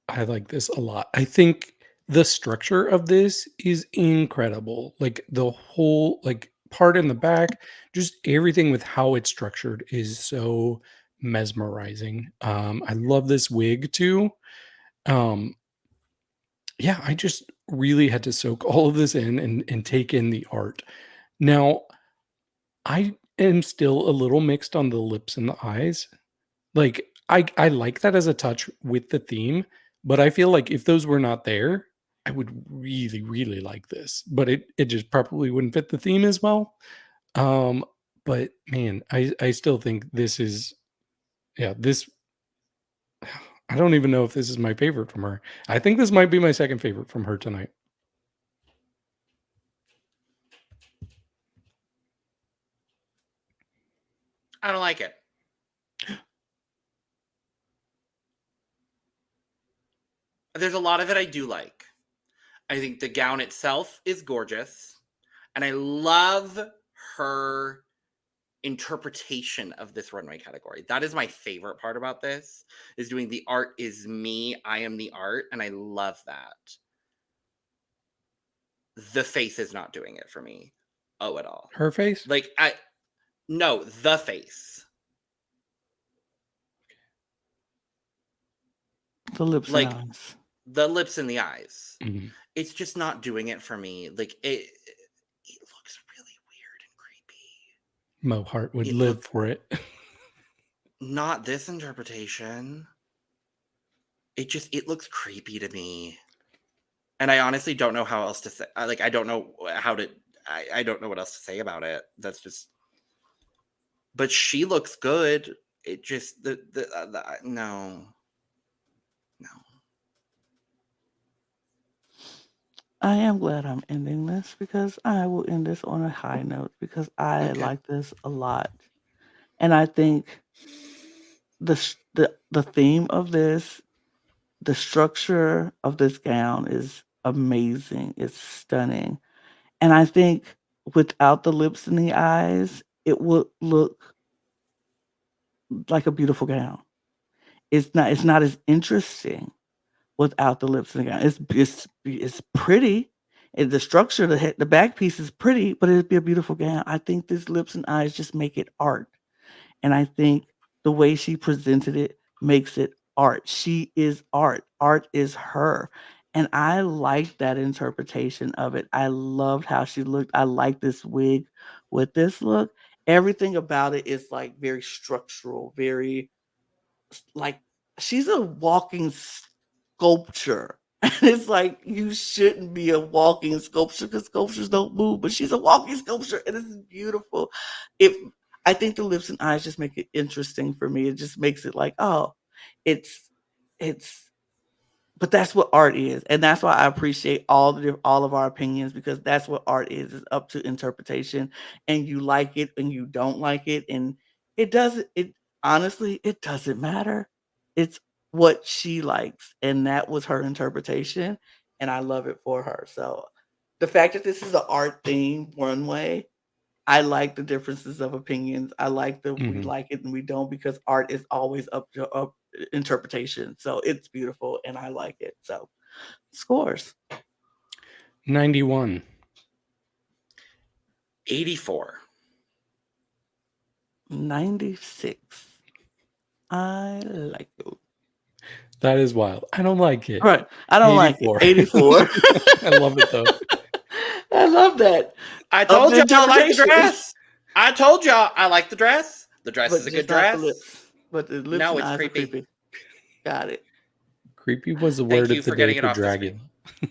I like this a lot. I think the structure of this is incredible. Like the whole like part in the back, just everything with how it's structured is so mesmerizing. I love this wig too. Um yeah, I just really had to soak all of this in and take in the art. Now, I am still a little mixed on the lips and the eyes. Like, I like that as a touch with the theme, but I feel like if those were not there, I would really, really like this. But it just probably wouldn't fit the theme as well. Um, But man, I still think this is, this, I don't even know if this is my favorite from her. I think this might be my second favorite from her tonight. I don't like it. There's a lot of it I do like. I think the gown itself is gorgeous. And I love her interpretation of this runway category. That is my favorite part about this, is doing the art is me, I am the art, and I love that. The face is not doing it for me. Oh, at all. Her face? Like, no, the face. The lips Like, and eyes. the lips and the eyes. Mhm. It's just not doing it for me. Like, it looks really weird and creepy. Mo Hart would It live look- for it. Not this interpretation. It looks creepy to me. And I honestly don't know how else to say. Like, I don't know how to. I don't know what else to say about it. That's just. But she looks good. It just no. I am glad I'm ending this because I will end this on a high note because I Okay. like this a lot. And I think the theme of this, the structure of this gown is amazing. It's stunning. And I think without the lips and the eyes, it would look like a beautiful gown. It's not as interesting without the lips and the gown. It's pretty. And the structure, the back piece is pretty, but it'd be a beautiful gown. I think these lips and eyes just make it art. And I think the way she presented it makes it art. She is art. Art is her. And I like that interpretation of it. I loved how she looked. I like this wig with this look. Everything about it is like very structural, very like she's a walking sculpture. And it's like you shouldn't be a walking sculpture because sculptures don't move, but she's a walking sculpture and it's beautiful. I think the lips and eyes just make it interesting for me. It just makes it like, oh, it's but that's what art is. And that's why I appreciate all of our opinions because that's what art is. It's up to interpretation and you like it and you don't like it. And honestly, it doesn't matter. It's what she likes. And that was her interpretation. And I love it for her. So the fact that this is an art theme runway, I like the differences of opinions. I like that we like it and we don't because art is always up to interpretation. So it's beautiful and I like it. So scores. 91. 84. 96. I like it. That is wild. I don't like it. All right. I don't 84. like it. 84. I love it though. I love that. I told the y'all I like the interpretation. dress. I told y'all I like the dress. The dress But is a just good not dress. the lips. But the lips No, and it's eyes creepy. are creepy. Got it. Creepy was the Thank word you of the for day getting it for off this Dragon.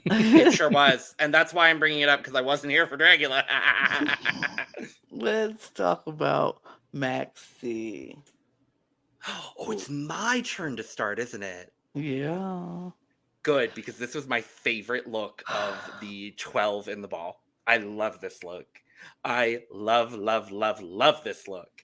It sure was. And that's why I'm bringing it up because I wasn't here for Dragula. Let's talk about Maxie. Oh, it's my turn to start, isn't it? Yeah. Good, because this was my favorite look of the 12 in the ball. I love this look. I love this look.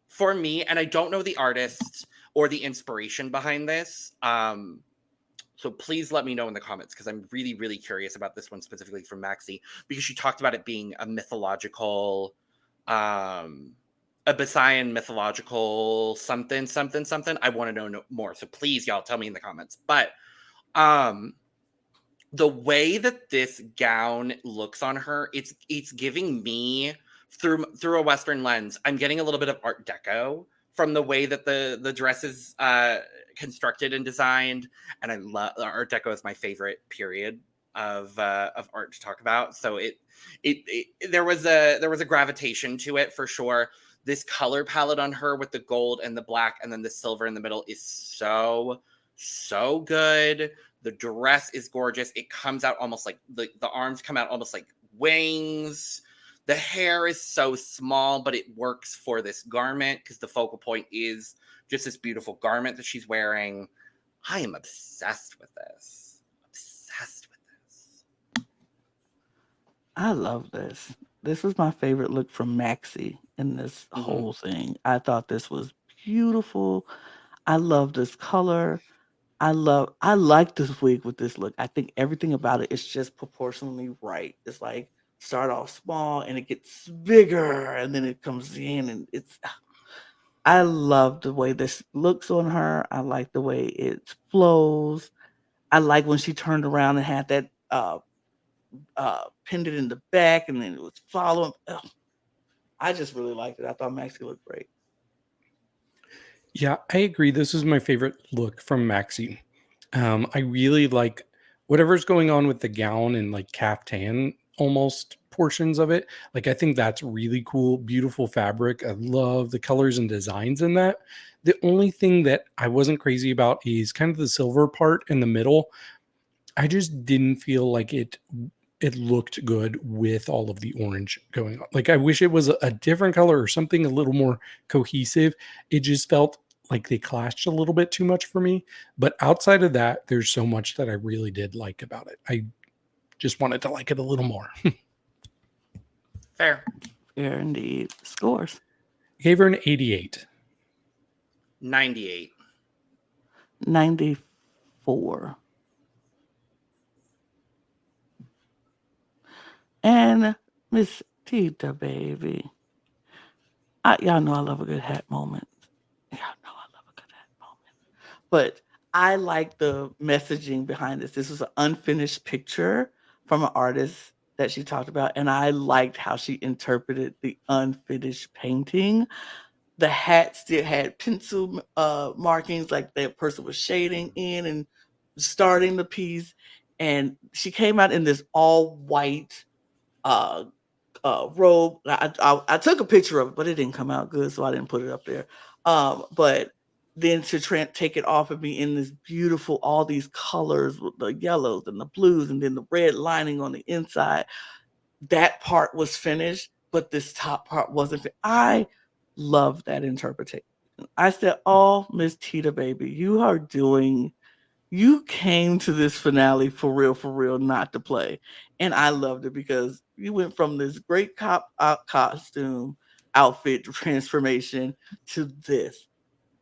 For me, and I don't know the artist or the inspiration behind this. So please let me know in the comments because I'm really, really curious about this one specifically from Maxie because she talked about it being a mythological, a Bessian mythological something. I want to know more. So please, y'all, tell me in the comments. But the way that this gown looks on her, it's giving me through a Western lens. I'm getting a little bit of Art Deco from the way that the dress is constructed and designed, and I love Art Deco is my favorite period of art to talk about. So there was a gravitation to it for sure. This color palette on her with the gold and the black and then the silver in the middle is so good. The dress is gorgeous. It comes out almost like the arms come out almost like wings. The hair is so small, but it works for this garment because the focal point is just this beautiful garment that she's wearing. I am obsessed with this. Obsessed with this. I love this. This was my favorite look from Maxie in this whole thing. I thought this was beautiful. I love this color. I like this wig with this look. I think everything about it is just proportionally right. It's like start off small and it gets bigger and then it comes in and I love the way this looks on her. I like the way it flows. I like when she turned around and had that pinned it in the back and then it was following. Ugh. I just really liked it. I thought Maxie looked great. Yeah, I agree. This is my favorite look from Maxie. I really like whatever's going on with the gown and like caftan almost portions of it. Like, I think that's really cool. Beautiful fabric. I love the colors and designs in that. The only thing that I wasn't crazy about is kind of the silver part in the middle. I just didn't feel like it looked good with all of the orange going on. Like, I wish it was a different color or something a little more cohesive. It just felt like they clashed a little bit too much for me. But outside of that, there's so much that I really did like about it. I just wanted to like it a little more. Fair. Fair indeed. Scores. Gave her an 88. 98. 94. And Miss Tita, baby. Y'all know I love a good hat moment. Y'all know I love a good hat moment. But I like the messaging behind this. This was an unfinished picture from an artist that she talked about, and I liked how she interpreted the unfinished painting. The hat still had pencil markings, like that person was shading in and starting the piece. And she came out in this all white robe. I took a picture of it, but it didn't come out good, so I didn't put it up there. But then to take it off and be in this beautiful, all these colors with the yellows and the blues and then the red lining on the inside, that part was finished, but this top part wasn't. I love that interpretation. I said, oh, Miss Tita, baby, you came to this finale for real, not to play. And I loved it because you went from this great cop costume outfit transformation to this.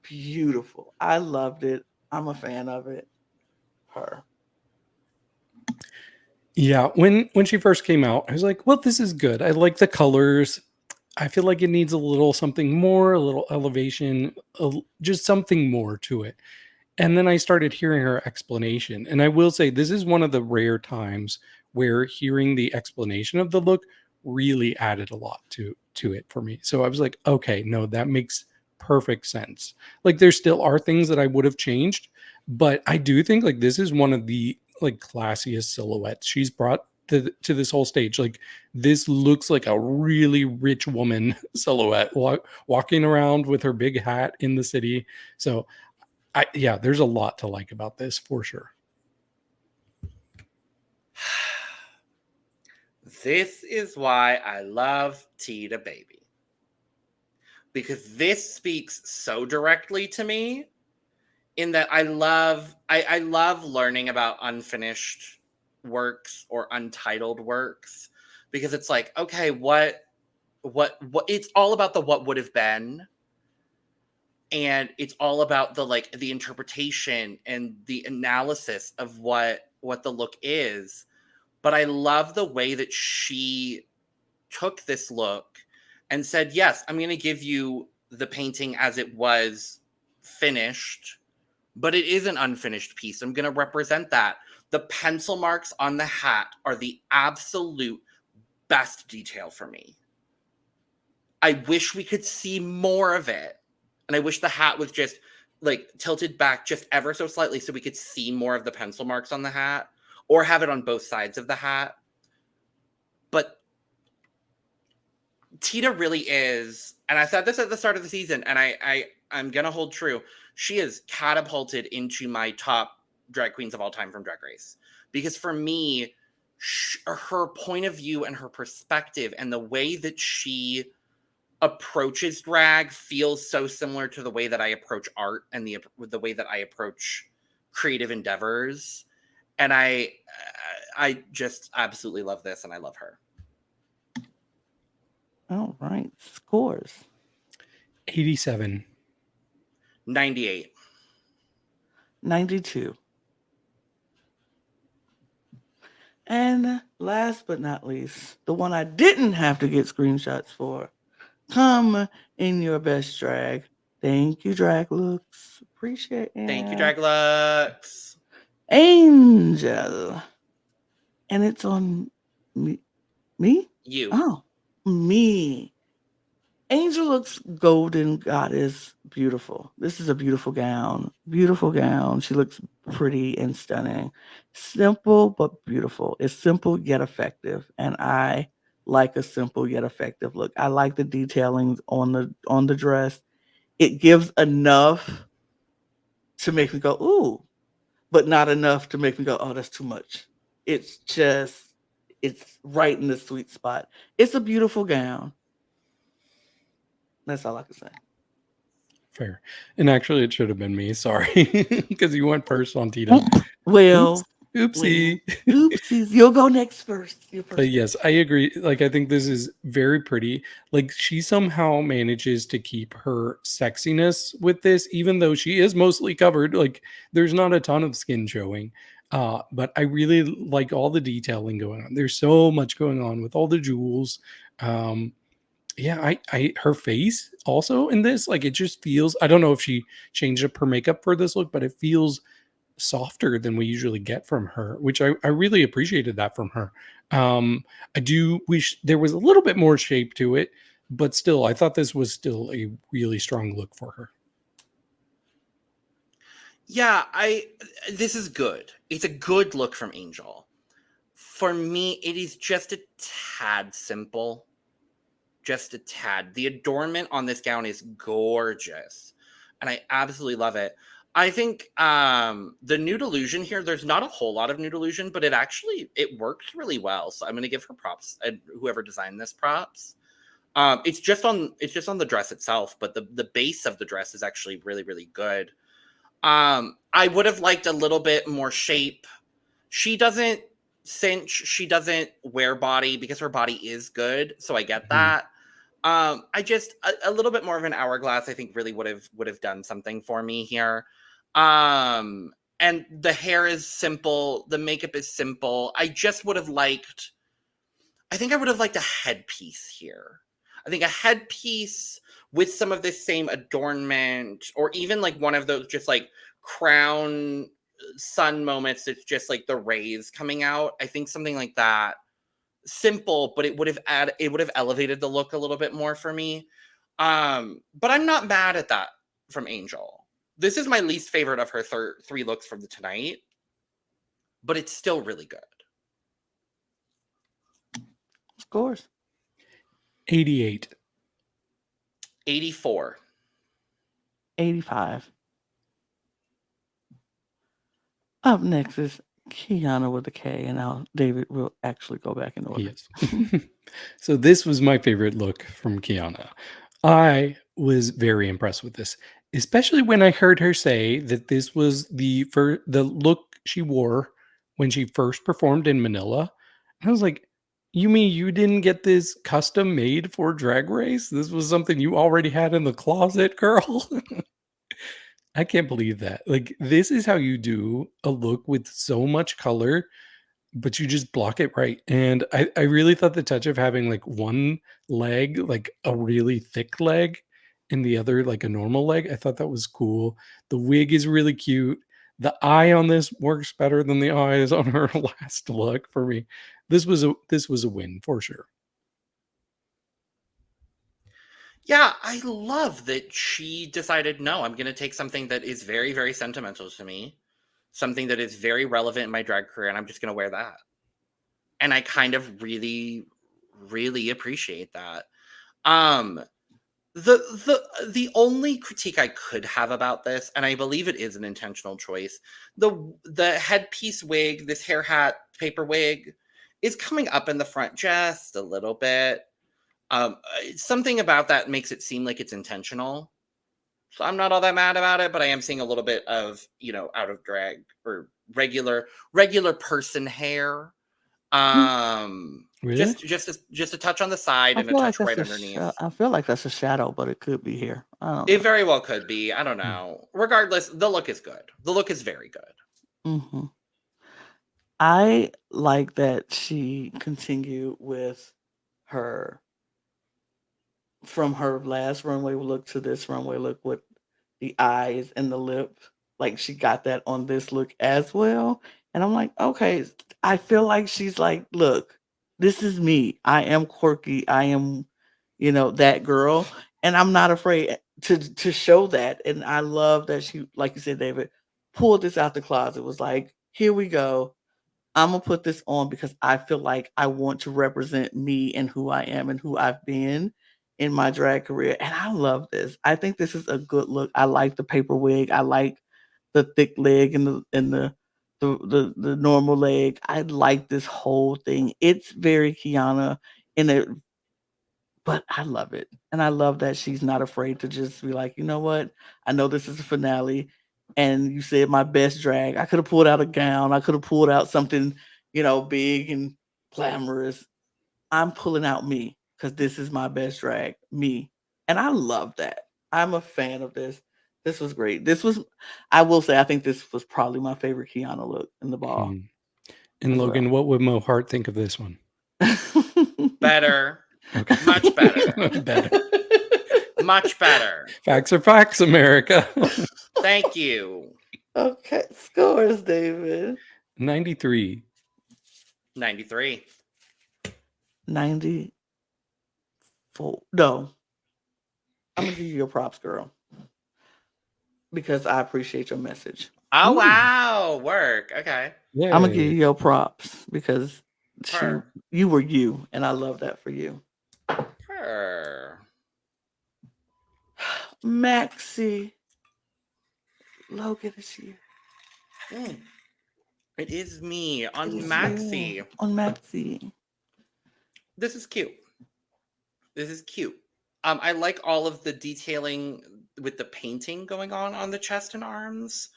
Beautiful. I loved it. I'm a fan of it. Her. Yeah, when she first came out, I was like, well, this is good. I like the colors. I feel like it needs a little something more, a little elevation, just something more to it. And then I started hearing her explanation. And I will say, this is one of the rare times where hearing the explanation of the look really added a lot to it for me. So I was like, okay, no, that makes perfect sense. Like, there still are things that I would have changed, but I do think like this is one of the like classiest silhouettes she's brought to this whole stage. Like, this looks like a really rich woman silhouette walking around with her big hat in the city. So yeah, there's a lot to like about this for sure. This is why I love Tita Baby. Because this speaks so directly to me in that I love learning about unfinished works or untitled works, because it's like, okay, what it's all about the what would have been. And it's all about the interpretation and the analysis of what the look is. But I love the way that she took this look and said, yes, I'm going to give you the painting as it was finished, but it is an unfinished piece. I'm going to represent that. The pencil marks on the hat are the absolute best detail for me. I wish we could see more of it. And I wish the hat was just like tilted back just ever so slightly so we could see more of the pencil marks on the hat, or have it on both sides of the hat. But Tita really is, and I said this at the start of the season, and I'm going to hold true. She is catapulted into my top drag queens of all time from Drag Race. Because for me, her point of view and her perspective and the way that she approaches drag feels so similar to the way that I approach art and the way that I approach creative endeavors. And I just absolutely love this, and I love her. All right. Scores. 87. 98. 92. And last but not least, the one I didn't have to get screenshots for. Come in your best drag. Thank you, Drag Looks. Appreciate it. Thank you, Drag Lux. Angel. And it's on me. Me? You. Oh, me. Angel looks golden goddess beautiful. This is a beautiful gown. Beautiful gown. She looks pretty and stunning. Simple but beautiful. It's simple yet effective. And I like a simple yet effective look. I like the detailing on the dress. It gives enough to make me go, ooh, but not enough to make me go, oh, that's too much. It's right in the sweet spot. It's a beautiful gown. That's all I can say. Fair. And actually, it should have been me. Sorry. Because you went first on Tita. Well, Oopsie. Oopsies. You'll go next first. But yes, I agree. Like, I think this is very pretty. Like, she somehow manages to keep her sexiness with this, even though she is mostly covered. Like, there's not a ton of skin showing. But I really like all the detailing going on. There's so much going on with all the jewels. Yeah, her face also in this, like, it just feels, I don't know if she changed up her makeup for this look, but it feels softer than we usually get from her, which I really appreciated that from her. I do wish there was a little bit more shape to it, but still, I thought this was still a really strong look for her. Yeah, this is good. It's a good look from Angel. For me, it is just a tad simple. Just a tad. The adornment on this gown is gorgeous, and I absolutely love it. I think the nude illusion here, there's not a whole lot of nude illusion, but it works really well. So I'm going to give her props, whoever designed this, props. It's just on the dress itself, but the base of the dress is actually really, really good. I would have liked a little bit more shape. She doesn't cinch. She doesn't wear body because her body is good. So I get that. I just a little bit more of an hourglass, I think, really would have done something for me here. And the hair is simple. The makeup is simple. I would have liked a headpiece here. I think a headpiece with some of this same adornment, or even like one of those just like crown sun moments. It's just like the rays coming out. I think something like that. Simple, but it would have elevated the look a little bit more for me. But I'm not mad at that from Angel. This is my least favorite of her three looks from tonight, but it's still really good. Scores. 88. 84. 85. Up next is Khianna with a K, and now David will actually go back in order. Yes. So this was my favorite look from Khianna. I was very impressed with this, especially when I heard her say that this was the look she wore when she first performed in Manila. I was like, you mean you didn't get this custom made for Drag Race? This was something you already had in the closet, girl? I can't believe that. Like, this is how you do a look with so much color, but you just block it right. And I really thought the touch of having like one leg, like a really thick leg, and the other like a normal leg, I thought that was cool. The wig is really cute. The eye on this works better than the eyes on her last look for me. This was a win for sure. Yeah, I love that she decided, no, I'm going to take something that is very, very sentimental to me, something that is very relevant in my drag career, and I'm just going to wear that. And I kind of really, really appreciate that. The only critique I could have about this, and I believe it is an intentional choice, the headpiece wig, this hair hat paper wig, is coming up in the front just a little bit. Something about that makes it seem like it's intentional. So I'm not all that mad about it, but I am seeing a little bit of, out of drag or regular person hair. Really? Just a touch on the side I and a feel like touch that's right a underneath. I feel like that's a shadow, but it could be here. I don't It know. very well could be. I don't know. Regardless, the look is good. The look is very good. hmm I like that she continued with her from her last runway look to this runway look with the eyes and the lip. Like she got that on this look as well. And I'm like, okay, I feel like she's like, look, this is me. I am quirky. I am, that girl. And I'm not afraid to show that. And I love that she, like you said, David, pulled this out the closet. Was like, here we go. I'm gonna put this on because I feel like I want to represent me and who I am and who I've been in my drag career. And I love this. I think this is a good look. I like the paper wig. I like the thick leg and the normal leg. I like this whole thing. It's very Khianna in it, but I love it. And I love that she's not afraid to just be like, you know what? I know this is a finale. And you said my best drag. I could have pulled out a gown. I could have pulled out something, big and glamorous. I'm pulling out me because this is my best drag, me. And I love that. I'm a fan of this. This was great. I will say, I think this was probably my favorite Khianna look in the ball. And as Logan, what would Mo Hart think of this one? Better. Okay. Much better. Better. Much better. Facts are facts, America. Thank you. Okay, scores, David. 93. 93. 94. No. I'm gonna give you your props, girl. Because I appreciate your message. Oh, Ooh. wow. Work. Okay. Yay. I'm gonna give you your props because Her. you were you, and I love that for you. Her. Maxie. Logan is you. It is me on It is Maxie. you on Maxie. This is cute. This is cute. I like all of the detailing with the painting going on the chest and arms.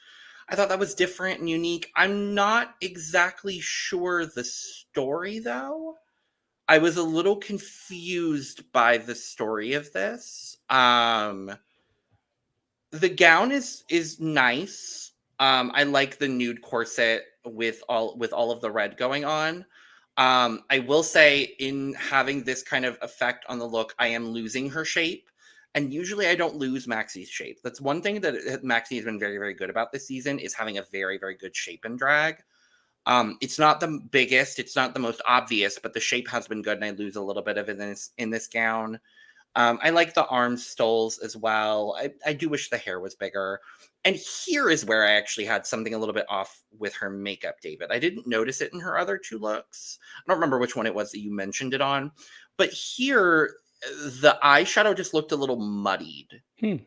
I thought that was different and unique. I'm not exactly sure the story, though. I was a little confused by the story of this. The gown is nice. I like the nude corset with all of the red going on. I will say, in having this kind of effect on the look, I am losing her shape. And usually I don't lose Maxie's shape. That's one thing that Maxie has been very, very good about this season, is having a very, very good shape in drag. It's not the biggest, it's not the most obvious, but the shape has been good, and I lose a little bit of it in this gown. I like the arm stoles as well. I do wish the hair was bigger. And here is where I actually had something a little bit off with her makeup, David. I didn't notice it in her other two looks. I don't remember which one it was that you mentioned it on. But here, the eyeshadow just looked a little muddied. And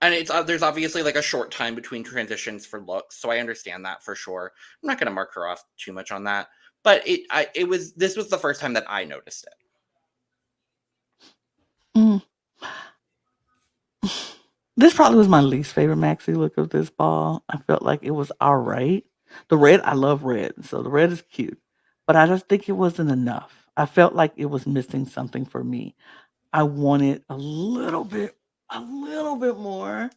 it's there's obviously like a short time between transitions for looks, so I understand that for sure. I'm not going to mark her off too much on that. But this was the first time that I noticed it. This probably was my least favorite Maxie look of this ball. I felt like it was all right. The red, I love red, so the red is cute. But I just think it wasn't enough. I felt like it was missing something for me. I wanted a little bit more.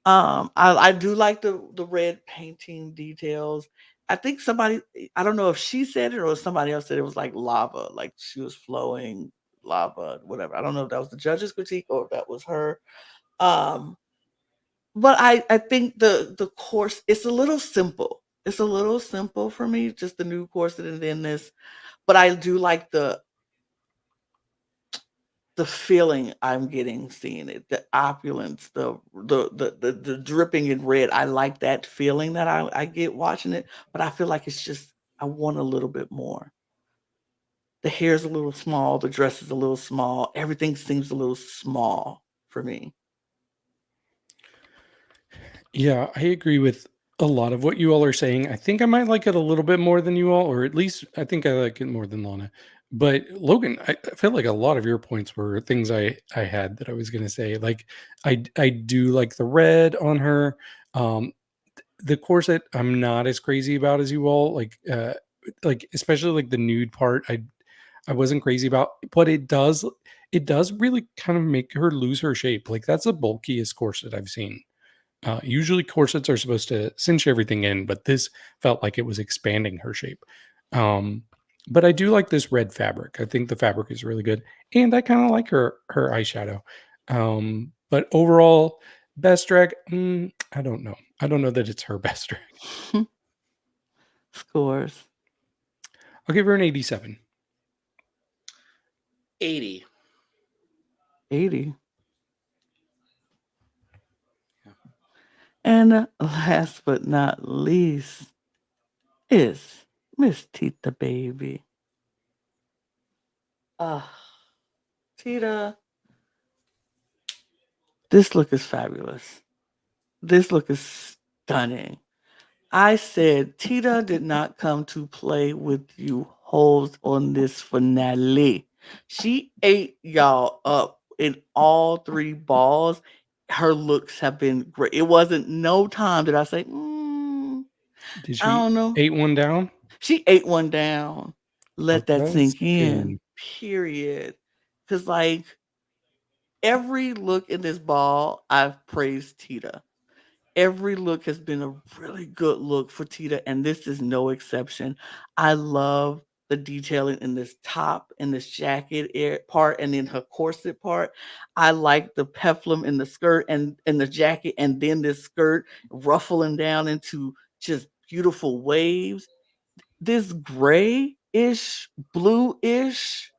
I do like the red painting details. I think I don't know if she said it or somebody else said it was like lava, like she was flowing lava, whatever. I don't know if that was the judge's critique or if that was her. But I think the course, it's a little simple. It's a little simple for me, just the new corset and then this. But I do like the feeling I'm getting seeing it, the opulence, the dripping in red. I like that feeling that I get watching it, but I feel like it's just I want a little bit more. The hair's a little small, the dress is a little small, everything seems a little small for me. Yeah, I agree with a lot of what you all are saying. I think I might like it a little bit more than you all, or at least I think I like it more than Lana. But Logan, I feel like a lot of your points were things I had that I was going to say. Like I do like the red on her. The corset I'm not as crazy about as you all. Like especially like the nude part. I wasn't crazy about, but it does really kind of make her lose her shape. Like that's the bulkiest corset I've seen. Usually corsets are supposed to cinch everything in, but this felt like it was expanding her shape. Um, but I do like this red fabric. I think the fabric is really good, and I kind of like her eyeshadow. But overall, best drag, I don't know. I don't know that it's her best drag. Scores. I'll give her an 87. 80. 80. And last but not least is Miss Tita baby. Tita, this look is fabulous. This look is stunning. I said Tita did not come to play with you hoes on this finale. She ate y'all up in all 3 balls. Her looks have been great. It wasn't no time did I say, Did she I don't know. 8 one down? She ate one down. Let that Okay, sink sink in. in. Period. Because like every look in this ball, I've praised Tita. Every look has been a really good look for Tita, and this is no exception. I love the detailing in this top and this jacket part and then her corset part. I like the peplum in the skirt and the jacket, and then this skirt ruffling down into just beautiful waves. This gray-ish, blue-ish,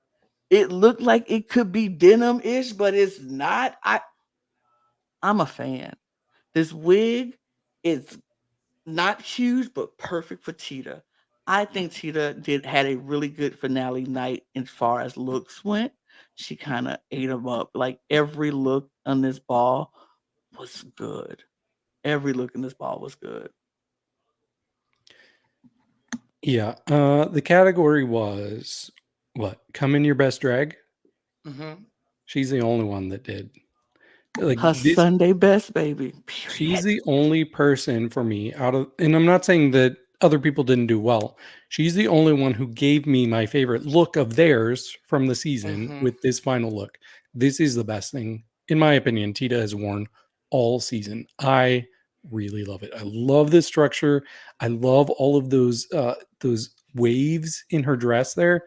it looked like it could be denim-ish, but it's not. I'm a fan. This wig is not huge, but perfect for Tita. I think Tita had a really good finale night as far as looks went. She kind of ate them up. Like every look on this ball was good. Every look in this ball was good. Yeah. The category was what? Come in your best drag. Mm-hmm. She's the only one that did. Like Her this, Sunday best, baby. Period. she's the only person for me out of, and I'm not saying that other people didn't do well. She's the only one who gave me my favorite look of theirs from the season with this final look. This is the best thing, in my opinion, Tita has worn all season. I really love it. I love this structure. I love all of those waves in her dress there.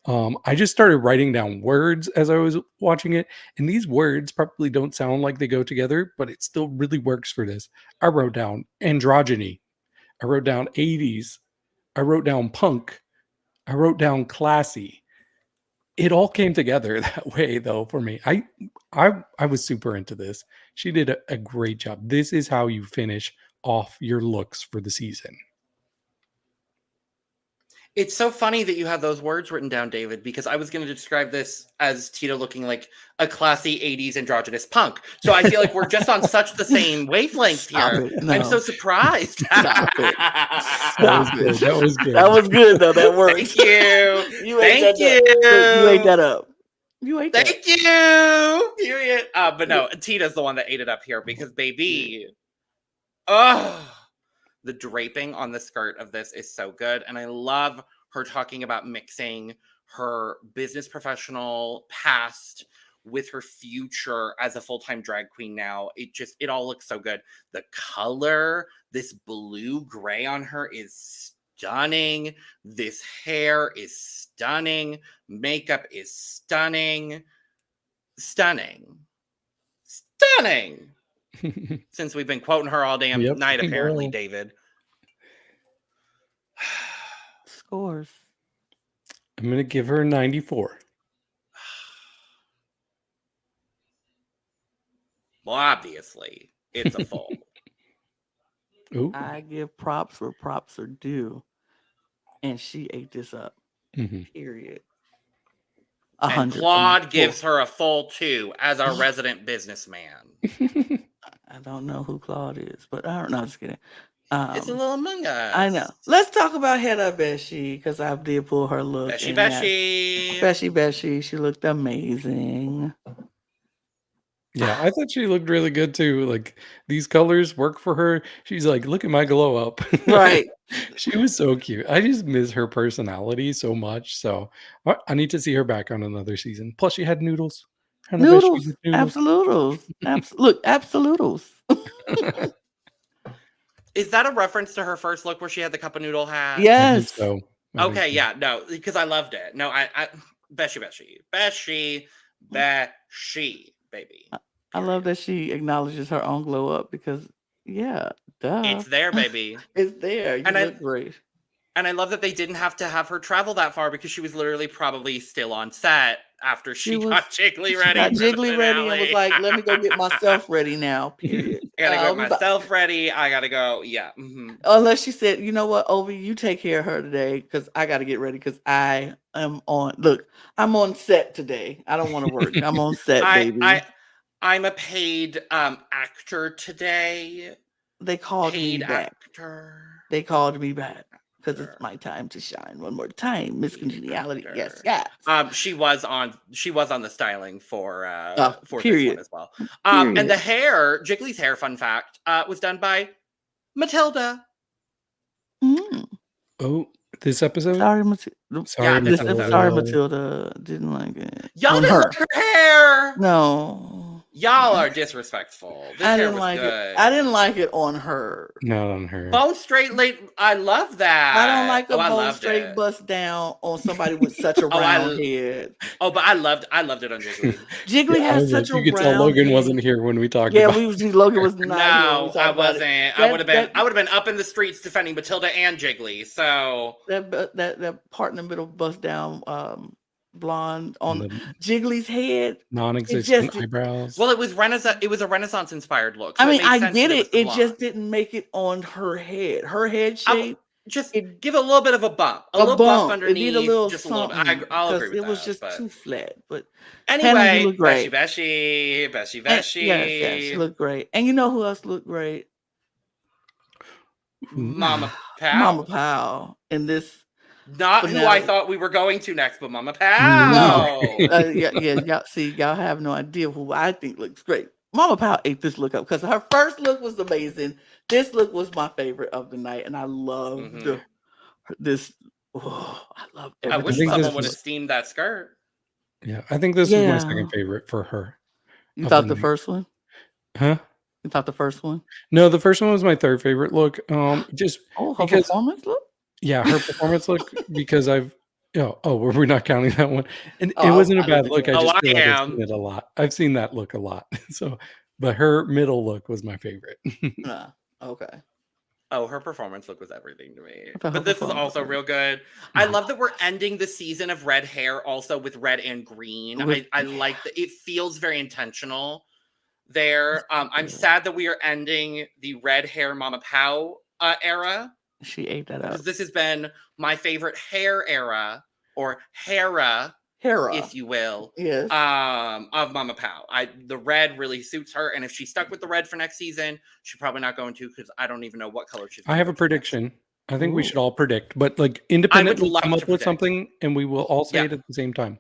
I just started writing down words as I was watching it, and these words probably don't sound like they go together, but it still really works for this. I wrote down androgyny. I wrote down 80s. I wrote down punk. I wrote down classy. It all came together that way, though, for me. I was super into this. She did a great job. This is how you finish off your looks for the season. It's so funny that you have those words written down, David, because I was going to describe this as Tita looking like a classy 80s androgynous punk. So I feel like we're just on such the same wavelength here. No. I'm so surprised. Stop it. That was good. That was good, though. That worked. Thank you. You ate that up. You ate that. Thank you. Period. But no, Tita's the one that ate it up here because, baby, the draping on the skirt of this is so good. And I love her talking about mixing her business professional past with her future as a full-time drag queen now. It all looks so good. The color, this blue gray on her is stunning. This hair is stunning. Makeup is stunning. Stunning. Since we've been quoting her all damn night, apparently, David. Scores. I'm going to give her a 94. Well, obviously, it's a full. Ooh. I give props where props are due. And she ate this up. Period. And Claude gives her a full 2 as our resident businessman. I don't know who Claude is, but I don't know. Just kidding. It's a little Among Us. I know. Let's talk about Hana Beshie because I did pull her look. Beshie, and yes, Beshie. Beshie. She looked amazing. Yeah, I thought she looked really good too. Like these colors work for her. She's like, look at my glow up. Right. She was so cute. I just miss her personality so much. So I need to see her back on another season. Plus, she had noodles. Hana Beshie Noodles. with noodles. Absolutals. Look, absolutals. Is that a reference to her first look where she had the cup of noodle hat? I think Yes. so. I think Okay, so. yeah, no, because I loved it. No, I Beshie, baby. I love that she acknowledges her own glow up because, yeah, duh. It's there, baby. It's there. You And look great. And I love that they didn't have to have her travel that far because she was literally probably still on set after she got Jiggly ready. She got for the Jiggly ready and was finale. like, let me go get myself ready now, period. I gotta get myself ready. I gotta go. Yeah. Unless she said, you know what, Ovi, you take care of her today because I got to get ready because I am on. Look, I'm on set today. I don't want to work. I'm on set, baby. I'm a paid actor today. They called paid me back. Actor. They called me back because it's my time to shine one more time. Miss Congeniality. Yes, yes. She was on the styling for this one as well. And the hair, Jiggly's hair, fun fact, was done by Matilda. Oh, this episode? Sorry, Matilda. Sorry, Matilda. Didn't like it. Y'all didn't like her hair. No. Y'all are disrespectful. This I hair didn't was like good. it. I didn't like it on her. Not on her. Bone straight late. I love that. I don't like a bone straight bust down on somebody with such a round head. Oh, but I loved it on Jiggly. Jiggly has such a round head. You could tell Logan wasn't here when we talked about it. Yeah, Logan was not No, I wasn't. I would have been up in the streets defending Matilda and Jiggly. So that part in the middle bust down blonde on Jiggly's head, non-existent eyebrows. Well, it was a Renaissance inspired look. So I mean, I get it. It just didn't make it on her head. Her head shape. Just give a little bit of a bump, a little bump underneath. It need a little just something. A little bit. I'll agree with that. It was just too flat. But anyway, Hana, you look great. Beshie. Yes, she looked great. And you know who else looked great? Mama Pow. Mama Pow in this. Not finale. Who I thought we were going to next, but Mama Pow. No. Y'all have no idea who I think looks great. Mama Pow ate this look up because her first look was amazing. This look was my favorite of the night, and I loved this. Oh, I love everything. I wish someone would have steamed that skirt. Yeah, I think this was my second favorite for her. You thought the first one? Huh? You thought the first one? No, the first one was my third favorite look. Just her performance look? Yeah, her performance look because we're not counting that one. And it wasn't a bad look. I just feel like I've seen it a lot. I've seen that look a lot. So, but her middle look was my favorite. Okay. Oh, her performance look was everything to me. But this is also real good. I love that we're ending the season of red hair also with red and green. I like that. It feels very intentional there. I'm sad that we are ending the red hair Mama Pow era. She ate that up. Because this has been my favorite hair era, or Hera, if you will. Yes. Of Mama Pow. The red really suits her, and if she stuck with the red for next season, she's probably not going to because I don't even know what color she's. I have a prediction. I think we should all predict, but like independently come up with something, and we will all say it at the same time.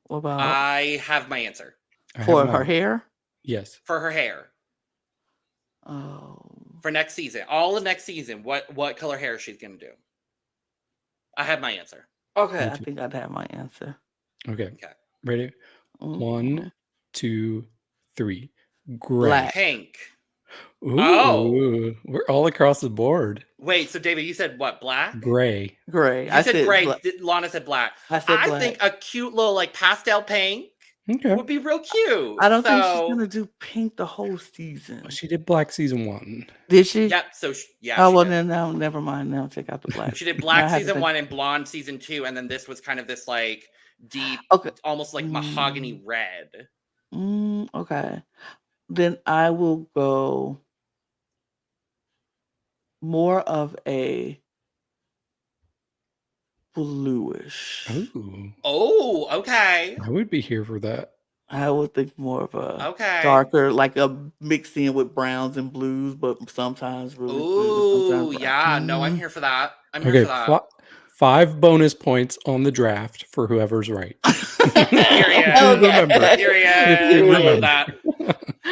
What about? I have my answer for her hair. Yes. For her hair. Oh. For next season, all of next season, what color hair she's gonna do? I have my answer. Okay, I think I'd have my answer. Okay. Ready? 1, 2, 3. Gray. Black. Pink. Ooh, we're all across the board. Wait, so David, you said what? Black? Gray. I said gray. Lana said black. I said black. think a cute little like pastel pink would be real cute. I don't think she's gonna do pink the whole season. She did black season 1. Did she? Yep. So Oh well, then now never mind. Now take out the black. She did black season 1 and blonde season 2, and then this was kind of this like deep, almost like mahogany red. Okay, then I will go more of a bluish. Ooh. Oh, okay. I would be here for that. I would think more of a Okay. darker, like a mix in with browns and blues, but sometimes really blue, Ooh, sometimes brown. yeah. No, I'm here for that. I'm here Okay, for that. 5 bonus points on the draft for whoever's right. Period. Remember. Period. I love remember. that.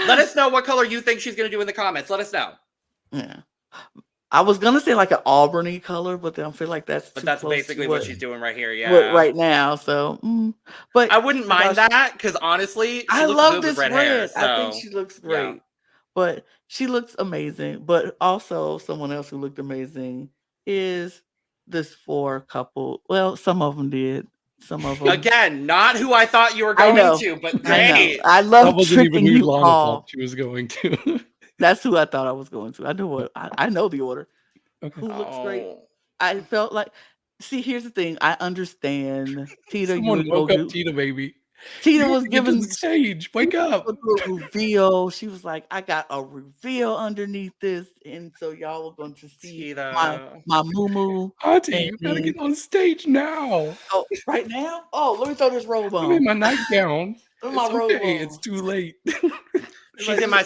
Let us know what color you think she's going to do in the comments. Let us know. Yeah. I was gonna say like an auburny color, but then I feel like that's But too that's close basically to what she's doing right here. what Yeah. right now. So, but I wouldn't mind that because honestly, she I looks love good with this red red. hair. I think So she looks yeah. great. But she looks amazing. But also, someone else who looked amazing is this 4 couple. Well, some of them did. Some of them. Again, not who I thought you were I going know. to, but I know. great. I That love wasn't even tricking who you Lana all. thought she was going to. That's who I thought I was going to. I know what I know the order. Okay. Who looks great? Oh. I felt like. See, here's the thing. I understand, Tita. You Someone would go woke up do. Tita, baby. Tita You was have to get to giving. the stage. Wake Go up. through a reveal. She was like, "I got a reveal underneath this," and so y'all were going to see Tita. my moo Auntie, and you gotta get on stage now. oh, right now. Oh, let me throw this robe I'm in on. my nightgown. Throw It's my robe okay. on. It's too late. She's in my.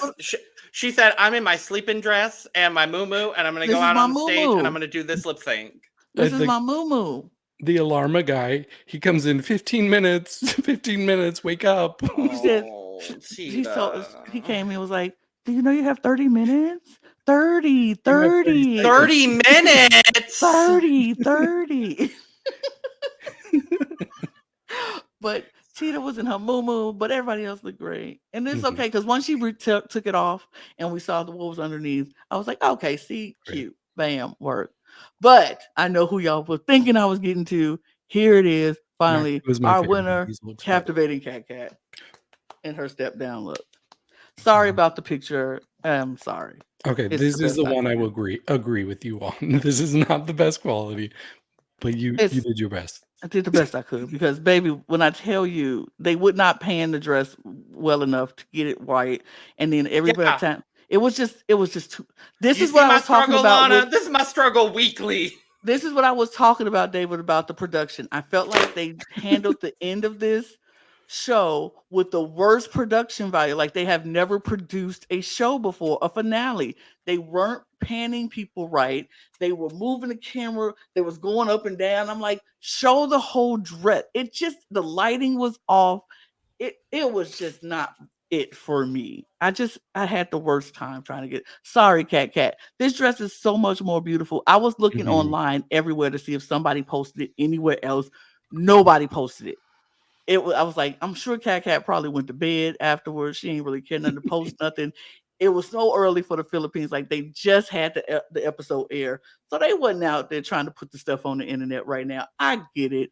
She said, "I'm in my sleeping dress and my moo and I'm going to This go is out my on the stage and I'm moo. going to do this lip sync." This is the, my moo. the alarma guy, he comes in 15 minutes. 15 minutes. Wake up. She said Oh, he told us he Tita. came and was like, "Do you know you have 30 minutes? 30, You have 30 30, seconds. 30 minutes. 30, 30." But Tita was in her moo, but everybody else looked great. And it's okay because once she took it off and we saw the wolves underneath, I was like, okay, see, cute. Bam, work. But I know who y'all were thinking I was getting to. Here it is. Finally, was my our favorite of winner, these looks, captivating KatKat in her step down look. Sorry about the picture. I'm sorry. Okay, It's this the is best the I one I can will do. agree with you on. This is not the best quality, but you did your best. I did the best I could because, baby, when I tell you they would not pan the dress well enough to get it right, and then every Yeah. time it was just too. This You is see what I my was talking struggle, about. Lana? This is my struggle weekly. This is what I was talking about, David, about the production. I felt like they handled the end of this show with the worst production value. Like they have never produced a show before, a finale. They weren't panning people right. They were moving the camera. They was going up and down. I'm like, show the whole dress. It just, the lighting was off. It was just not it for me. I had the worst time trying to get. Sorry, KatKat. This dress is so much more beautiful. I was looking online everywhere to see if somebody posted it anywhere else. Nobody posted it. I was like, I'm sure KatKat probably went to bed afterwards. She ain't really caring nothing to post nothing. It was so early for the Philippines. Like they just had the episode air. So they wasn't out there trying to put the stuff on the internet right now. I get it.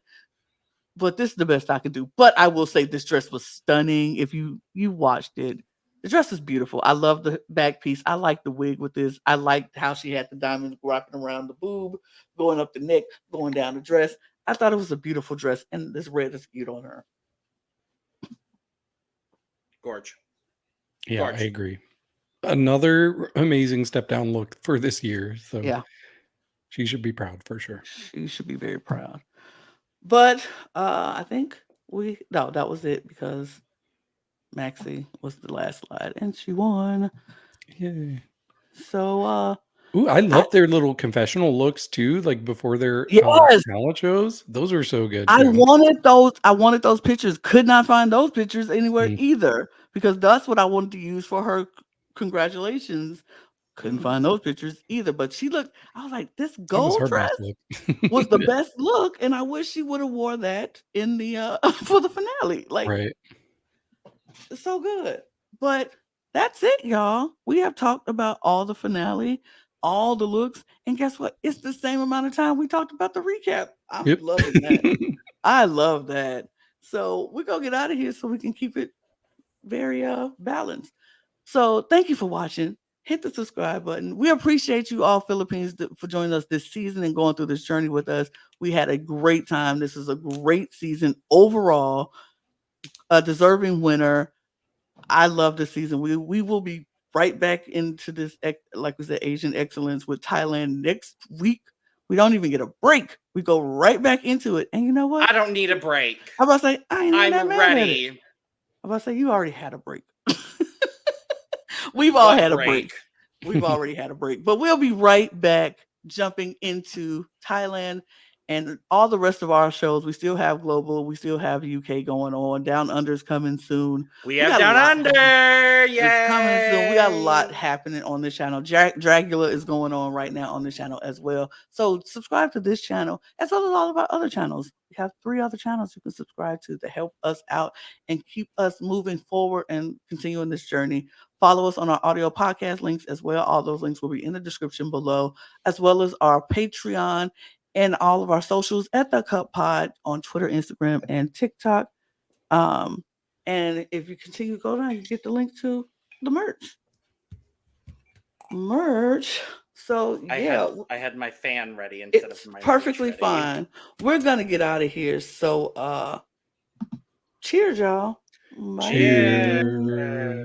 But this is the best I could do. But I will say this dress was stunning. If you watched it, the dress is beautiful. I love the back piece. I like the wig with this. I liked how she had the diamonds wrapping around the boob, going up the neck, going down the dress. I thought it was a beautiful dress, and this red is cute on her. Gorge. Yeah, I agree. Another amazing step down look for this year. So yeah, she should be proud for sure. She should be very proud. But I think that was it because Maxie was the last slide and she won. Yay. So ooh, I love their little confessional looks too, like before their talent shows. Those are so good. I wanted those pictures. Could not find those pictures anywhere either because that's what I wanted to use for her congratulations. Couldn't find those pictures either. But she looked, I was like, this gold dress was the best look. And I wish she would have wore that in the for the finale. Like, right. It's so good. But that's it, y'all. We have talked about all the finale, all the looks, and guess what? It's the same amount of time we talked about the recap. I'm loving that. I love that. So we're gonna get out of here so we can keep it very balanced. So thank you for watching. Hit the subscribe button. We appreciate you all Philippines for joining us this season and going through this journey with us. We had a great time. This is a great season overall. A deserving winner. I love this season. We will be right back into this, like we said, Asian excellence with Thailand next week. We don't even get a break. We go right back into it. And you know what? I don't need a break. How about I say I'm ready. I'm about to say you already had a break. We've all What had a break? break. We've already had a break, but we'll be right back jumping into Thailand and all the rest of our shows. We still have global, we still have UK going on. Down Under's coming soon. We have got a Down lot Under. happening. Yay! It's coming soon. We got a lot happening on this channel. Dragula is going on right now on this channel as well. So subscribe to this channel as well as all of our other channels. We have 3 other channels you can subscribe to help us out and keep us moving forward and continuing this journey. Follow us on our audio podcast links as well. All those links will be in the description below, as well as our Patreon and all of our socials at the Cup Pod on Twitter, Instagram, and TikTok. And if you continue to go down, you get the link to the merch. So I had my fan ready instead it's of my perfectly merch ready. fine. We're gonna get out of here. So cheers, y'all. Bye. Cheers.